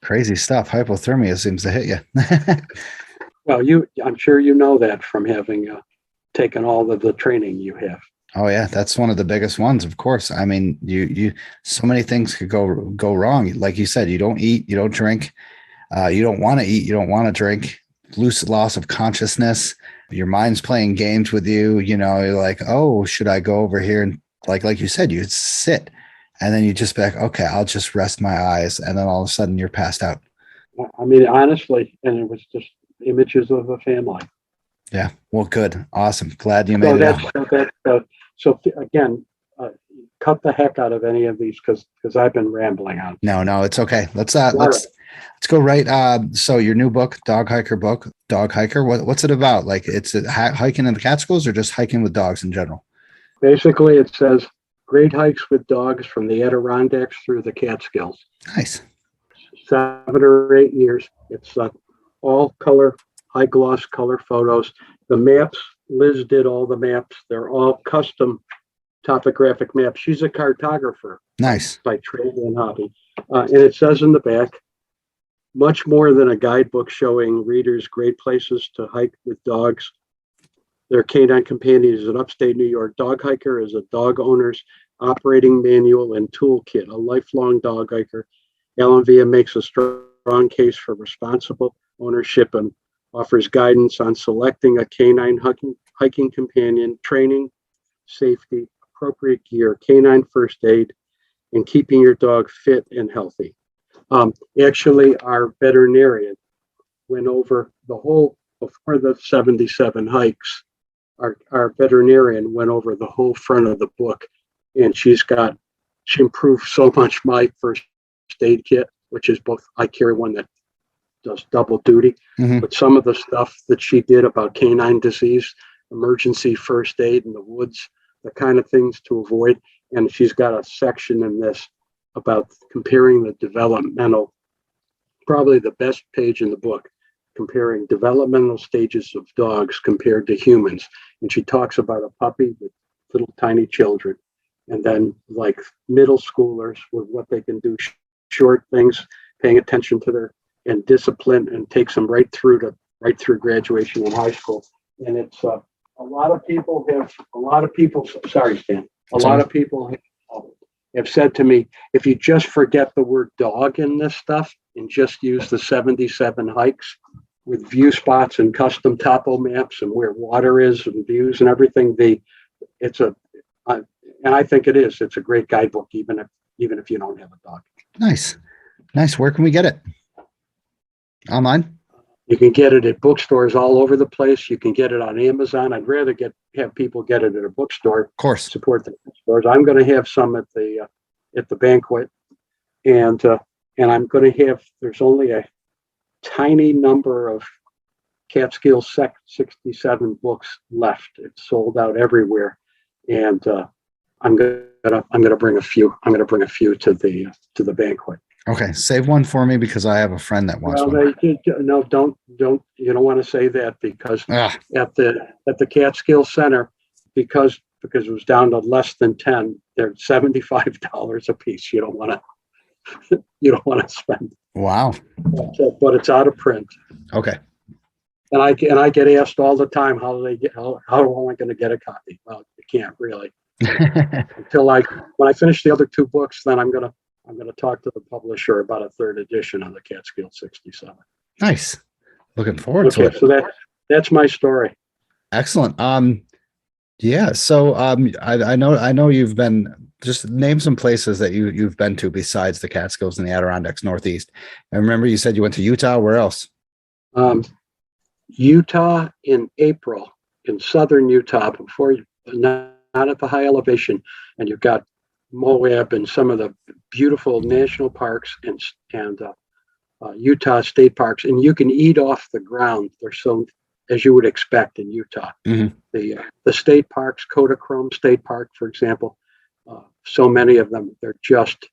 Speaker 6: Crazy stuff. Hypothermia seems to hit you.
Speaker 1: Well, I'm sure you know that from having taken all of the training you have.
Speaker 6: Oh yeah, that's one of the biggest ones, of course. I mean, you so many things could go wrong. Like you said, you don't eat, you don't drink, you don't want to eat, you don't want to drink, loss of consciousness. Your mind's playing games with you. You know, you're like, oh, should I go over here? And like you said, you sit and then you just be like, okay, I'll just rest my eyes. And then all of a sudden you're passed out.
Speaker 1: I mean, honestly, and it was just images of a family.
Speaker 6: Yeah. Well, good. Awesome. Glad you
Speaker 1: So
Speaker 6: made it
Speaker 1: that's,
Speaker 6: out.
Speaker 1: again, cut the heck out of any of these because I've been rambling on.
Speaker 6: No, it's okay. Let's go right. So your new book, Dog Hiker book, Dog Hiker. What's it about? Like, it's hiking in the Catskills or just hiking with dogs in general?
Speaker 1: Basically, it says great hikes with dogs from the Adirondacks through the Catskills.
Speaker 6: Nice.
Speaker 1: 7 or 8 years. It's all color, high gloss color photos. The maps, Liz did all the maps. They're all custom topographic maps. She's a cartographer
Speaker 6: Nice.
Speaker 1: by trade and hobby. And it says in the back, much more than a guidebook showing readers great places to hike with dogs. Their canine companion is an upstate New York dog hiker, is a dog owner's operating manual and toolkit, a lifelong dog hiker. Alan Villa makes a strong case for responsible ownership and offers guidance on selecting a canine hiking companion, training, safety, appropriate gear, canine first aid, and keeping your dog fit and healthy. Actually, our veterinarian went over the whole, before the 77 hikes, our veterinarian went over the whole front of the book, and she improved so much my first aid kit, which is both, I carry one that does double duty, but some of the stuff that she did about canine disease, emergency first aid in the woods, the kind of things to avoid. And she's got a section in this about comparing the developmental, probably the best page in the book, comparing developmental stages of dogs compared to humans. And she talks about a puppy with little tiny children, and then like middle schoolers with what they can do, short things, paying attention to their and discipline, and takes them right through graduation in high school. And it's a lot of people, sorry, Stan, a lot of people have said to me, if you just forget the word dog in this stuff and just use the 77 hikes with view spots and custom topo maps and where water is and views and everything, and I think it's a great guidebook, even if you don't have a dog.
Speaker 6: Nice. Where can we get it? Online?
Speaker 1: You can get it at bookstores all over the place. You can get it on Amazon. I'd rather have people get it at a bookstore.
Speaker 6: Of course.
Speaker 1: Support the bookstores. I'm going to have some at the banquet, and I'm going to have. There's only a tiny number of Catskill 67 books left. It's sold out everywhere, and I'm gonna bring a few. I'm going to bring a few to the banquet.
Speaker 6: Okay, save one for me because I have a friend that wants one.
Speaker 1: No, don't. You don't want to say that because at the Catskill Center, because it was down to less than 10, they're $75 a piece. You don't want to spend.
Speaker 6: Wow.
Speaker 1: But it's out of print.
Speaker 6: Okay.
Speaker 1: And I get asked all the time, how am I going to get a copy? Well, you can't really until when I finish the other 2 books, then I'm gonna talk to the publisher about a 3rd edition of the Catskill 67.
Speaker 6: Nice. Looking forward to it.
Speaker 1: So that's my story.
Speaker 6: Excellent. Yeah. So I know you've been, just name some places that you've been to besides the Catskills and the Adirondacks Northeast. I remember you said you went to Utah. Where else?
Speaker 1: Utah in April, in southern Utah, not at the high elevation, and you've got Moab and some of the beautiful national parks and Utah state parks, and you can eat off the ground. They're so, as you would expect in Utah. The state parks, Kodachrome State Park, for example, so many of them, they're just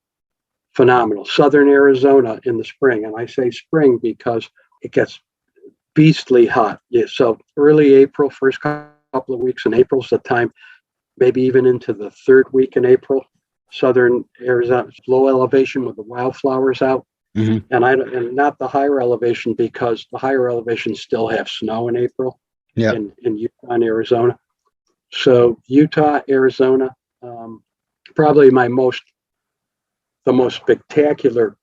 Speaker 1: phenomenal. Southern Arizona in the spring, and I say spring because it gets beastly hot. Yeah, so early April, first couple of weeks in April is the time, maybe even into the 3rd week in April. Southern Arizona, low elevation with the wildflowers out, and not the higher elevation, because the higher elevations still have snow in April. In Utah and Arizona. So Utah, Arizona, probably the most spectacular,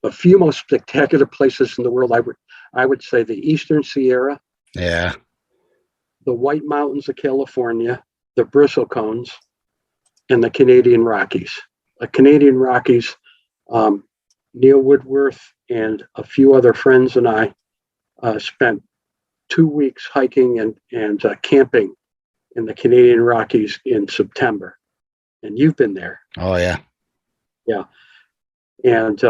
Speaker 1: a few most spectacular places in the world. I would say the Eastern Sierra,
Speaker 6: Yeah.
Speaker 1: the White Mountains of California, the Bristlecones, and the Canadian Rockies. The Canadian Rockies, Neil Woodworth and a few other friends and I spent 2 weeks hiking and camping in the Canadian Rockies in September. And you've been there.
Speaker 6: Oh yeah.
Speaker 1: Yeah. And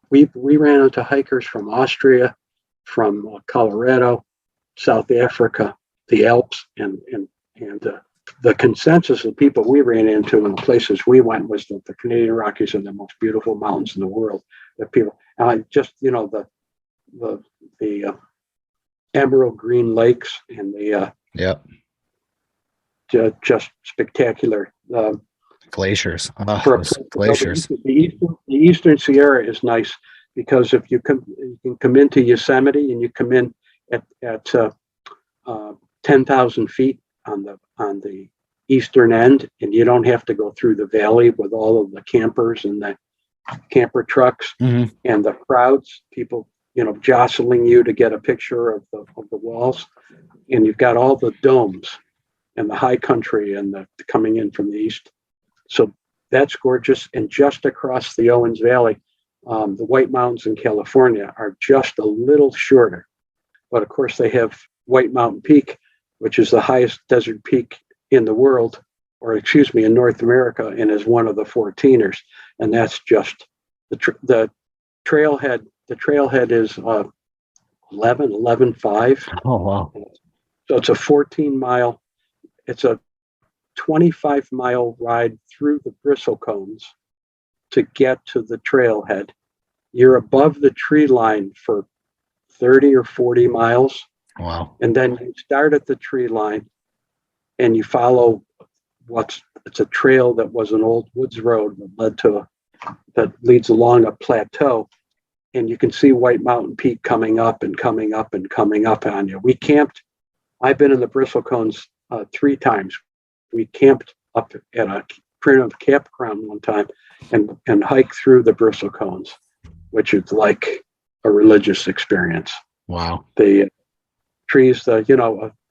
Speaker 1: we ran into hikers from Austria, from Colorado, South Africa, the Alps, and the consensus of people we ran into and the places we went was that the Canadian Rockies are the most beautiful mountains in the world. That people, just the emerald green lakes and the
Speaker 6: Yep.
Speaker 1: Just spectacular.
Speaker 6: Glaciers.
Speaker 1: For
Speaker 6: Those glaciers.
Speaker 1: the Eastern Sierra is nice because if you can come into Yosemite and you come in at 10,000 feet on the eastern end, and you don't have to go through the valley with all of the campers and the camper trucks
Speaker 6: Mhm.
Speaker 1: and the crowds, people jostling you to get a picture of the walls, and you've got all the domes and the high country and the coming in from the east. So that's gorgeous. And just across the Owens Valley, the White Mountains in California are just a little shorter. But of course, they have White Mountain Peak, which is the highest desert peak in the world, or excuse me, in North America, and is one of the 14ers. And that's just the trailhead. The trailhead is 11.5.
Speaker 6: Oh wow.
Speaker 1: So it's a 14-mile. It's a 25-mile ride through the bristlecones to get to the trailhead. You're above the tree line for 30 or 40 miles,
Speaker 6: Wow.
Speaker 1: and then you start at the tree line and you follow it's a trail that was an old woods road that leads along a plateau, and you can see White Mountain Peak coming up and coming up and coming up on you. We camped. I've been in the bristlecones 3 times. We camped up at a primitive campground one time and hiked through the bristlecones, which is like a religious experience.
Speaker 6: Wow.
Speaker 1: The trees, a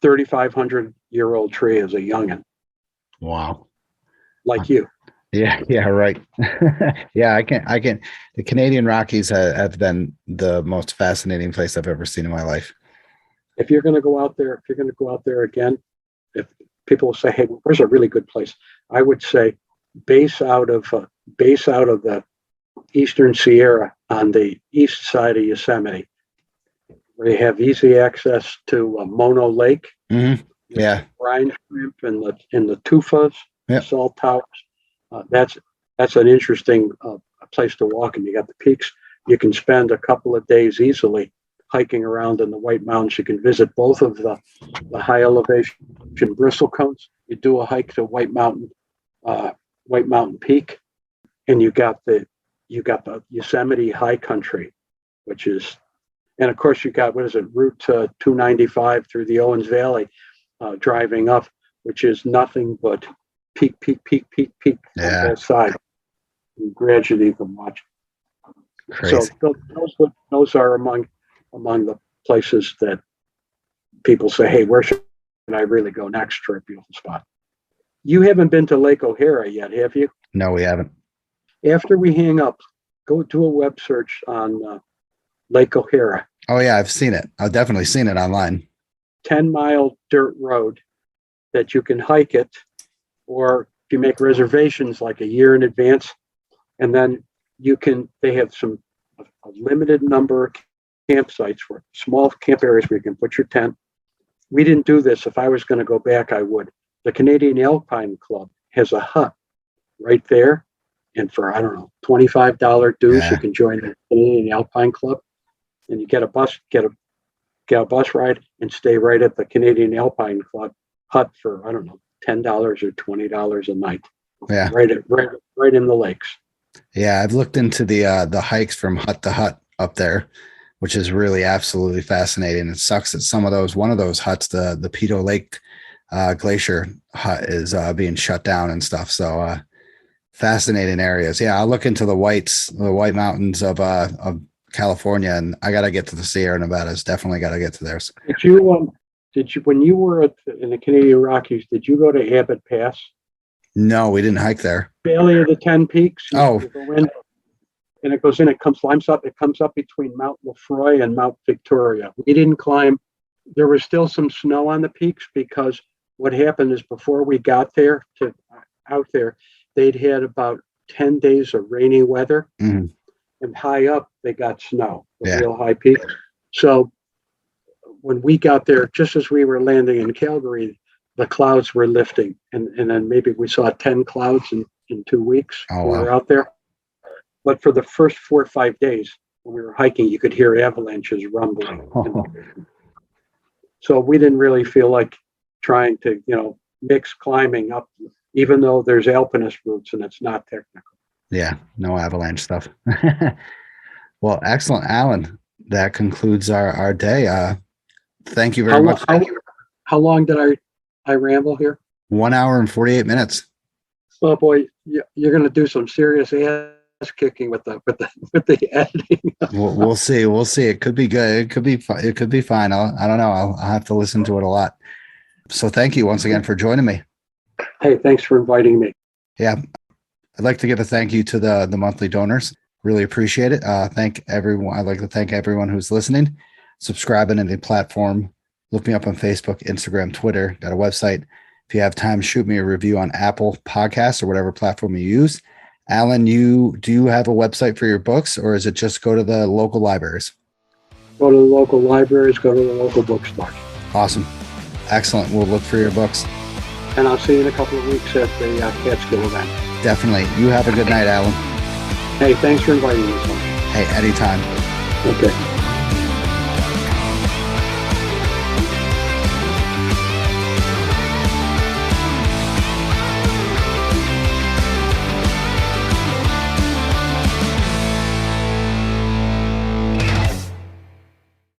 Speaker 1: 3,500-year-old tree is a youngin,
Speaker 6: Wow.
Speaker 1: like you.
Speaker 6: Yeah, yeah, right. Yeah, I can. The Canadian Rockies have been the most fascinating place I've ever seen in my life.
Speaker 1: If you're going to go out there again, if people say, "Hey, where's a really good place?" I would say base out of the Eastern Sierra on the east side of Yosemite, where you have easy access to Mono Lake,
Speaker 6: Mhm. Yeah.
Speaker 1: brine shrimp, and the tufas,
Speaker 6: Yep.
Speaker 1: salt towers. That's an interesting place to walk, and you got the peaks. You can spend a couple of days easily hiking around in the White Mountains. You can visit both of the high elevation bristlecones. You do a hike to White Mountain Peak, and you got the Yosemite High Country, which is, and of course you got Route 295 through the Owens Valley, driving up, which is nothing but peak
Speaker 6: Yeah.
Speaker 1: on both sides. And gradually you can watch.
Speaker 6: Crazy.
Speaker 1: So those are among the places that people say, "Hey, where should I really go next for a beautiful spot?" You haven't been to Lake O'Hara yet, have you?
Speaker 6: No, we haven't.
Speaker 1: After we hang up, go do a web search on Lake O'Hara.
Speaker 6: Oh yeah, I've seen it. I've definitely seen it online.
Speaker 1: 10-mile dirt road that you can hike it, or if you make reservations like a year in advance, and then they have a limited number of campsites, for small camp areas where you can put your tent. We didn't do this. If I was going to go back, I would. The Canadian Alpine Club has a hut right there, and for, I don't know, $25 dues,
Speaker 6: Yeah.
Speaker 1: you can join the Canadian Alpine Club, and you get a bus ride and stay right at the Canadian Alpine Club hut for, I don't know, $10 or $20 a night.
Speaker 6: Yeah.
Speaker 1: Right in the lakes.
Speaker 6: Yeah, I've looked into the hikes from hut to hut up there, which is really absolutely fascinating. It sucks that one of those huts, the Pito Lake glacier hut is being shut down and stuff. So fascinating areas. Yeah, I'll look into the White Mountains of California, and I got to get to the Sierra Nevadas. Definitely got to get to theirs.
Speaker 1: Did you when you were in the Canadian Rockies, did you go to Abbott Pass?
Speaker 6: No, we didn't hike there.
Speaker 1: Valley of the 10 Peaks.
Speaker 6: Oh.
Speaker 1: You go in, and it goes in, it comes up between Mount Lefroy and Mount Victoria. We didn't climb. There was still some snow on the peaks, because what happened is before we got there out there, they'd had about 10 days of rainy weather.
Speaker 6: Mm-hmm.
Speaker 1: And high up, they got snow,
Speaker 6: Yeah.
Speaker 1: real high peaks. So when we got there, just as we were landing in Calgary, the clouds were lifting. And then maybe we saw 10 clouds in 2 weeks
Speaker 6: Oh,
Speaker 1: when we were
Speaker 6: wow.
Speaker 1: out there. But for the first 4 or 5 days when we were hiking, you could hear avalanches rumbling. So we didn't really feel like trying to, mix climbing up, even though there's alpinist routes and it's not technical.
Speaker 6: Yeah, no avalanche stuff. Well, excellent, Alan. That concludes our day. Thank you very much.
Speaker 1: How long did I ramble here?
Speaker 6: 1 hour and 48 minutes.
Speaker 1: Oh boy, you're going to do some serious ass kicking with the editing.
Speaker 6: We'll see. We'll see. It could be good. It could be fine. I don't know. I'll have to listen to it a lot. So thank you once again for joining me.
Speaker 1: Hey, thanks for inviting me.
Speaker 6: Yeah. I'd like to give a thank you to the monthly donors. Really appreciate it. Thank everyone. I'd like to thank everyone who's listening, subscribing to the platform. Look me up on Facebook, Instagram, Twitter. Got a website. If you have time, shoot me a review on Apple Podcasts or whatever platform you use. Alan, do you have a website for your books, or is it just go to the local libraries?
Speaker 1: Go to the local libraries, go to the local bookstores.
Speaker 6: Awesome. Excellent. We'll look for your books.
Speaker 1: And I'll see you in a couple of weeks at the Catskill event.
Speaker 6: Definitely. You have a good night, Alan.
Speaker 1: Hey, thanks for inviting me.
Speaker 6: Hey, anytime.
Speaker 1: Okay.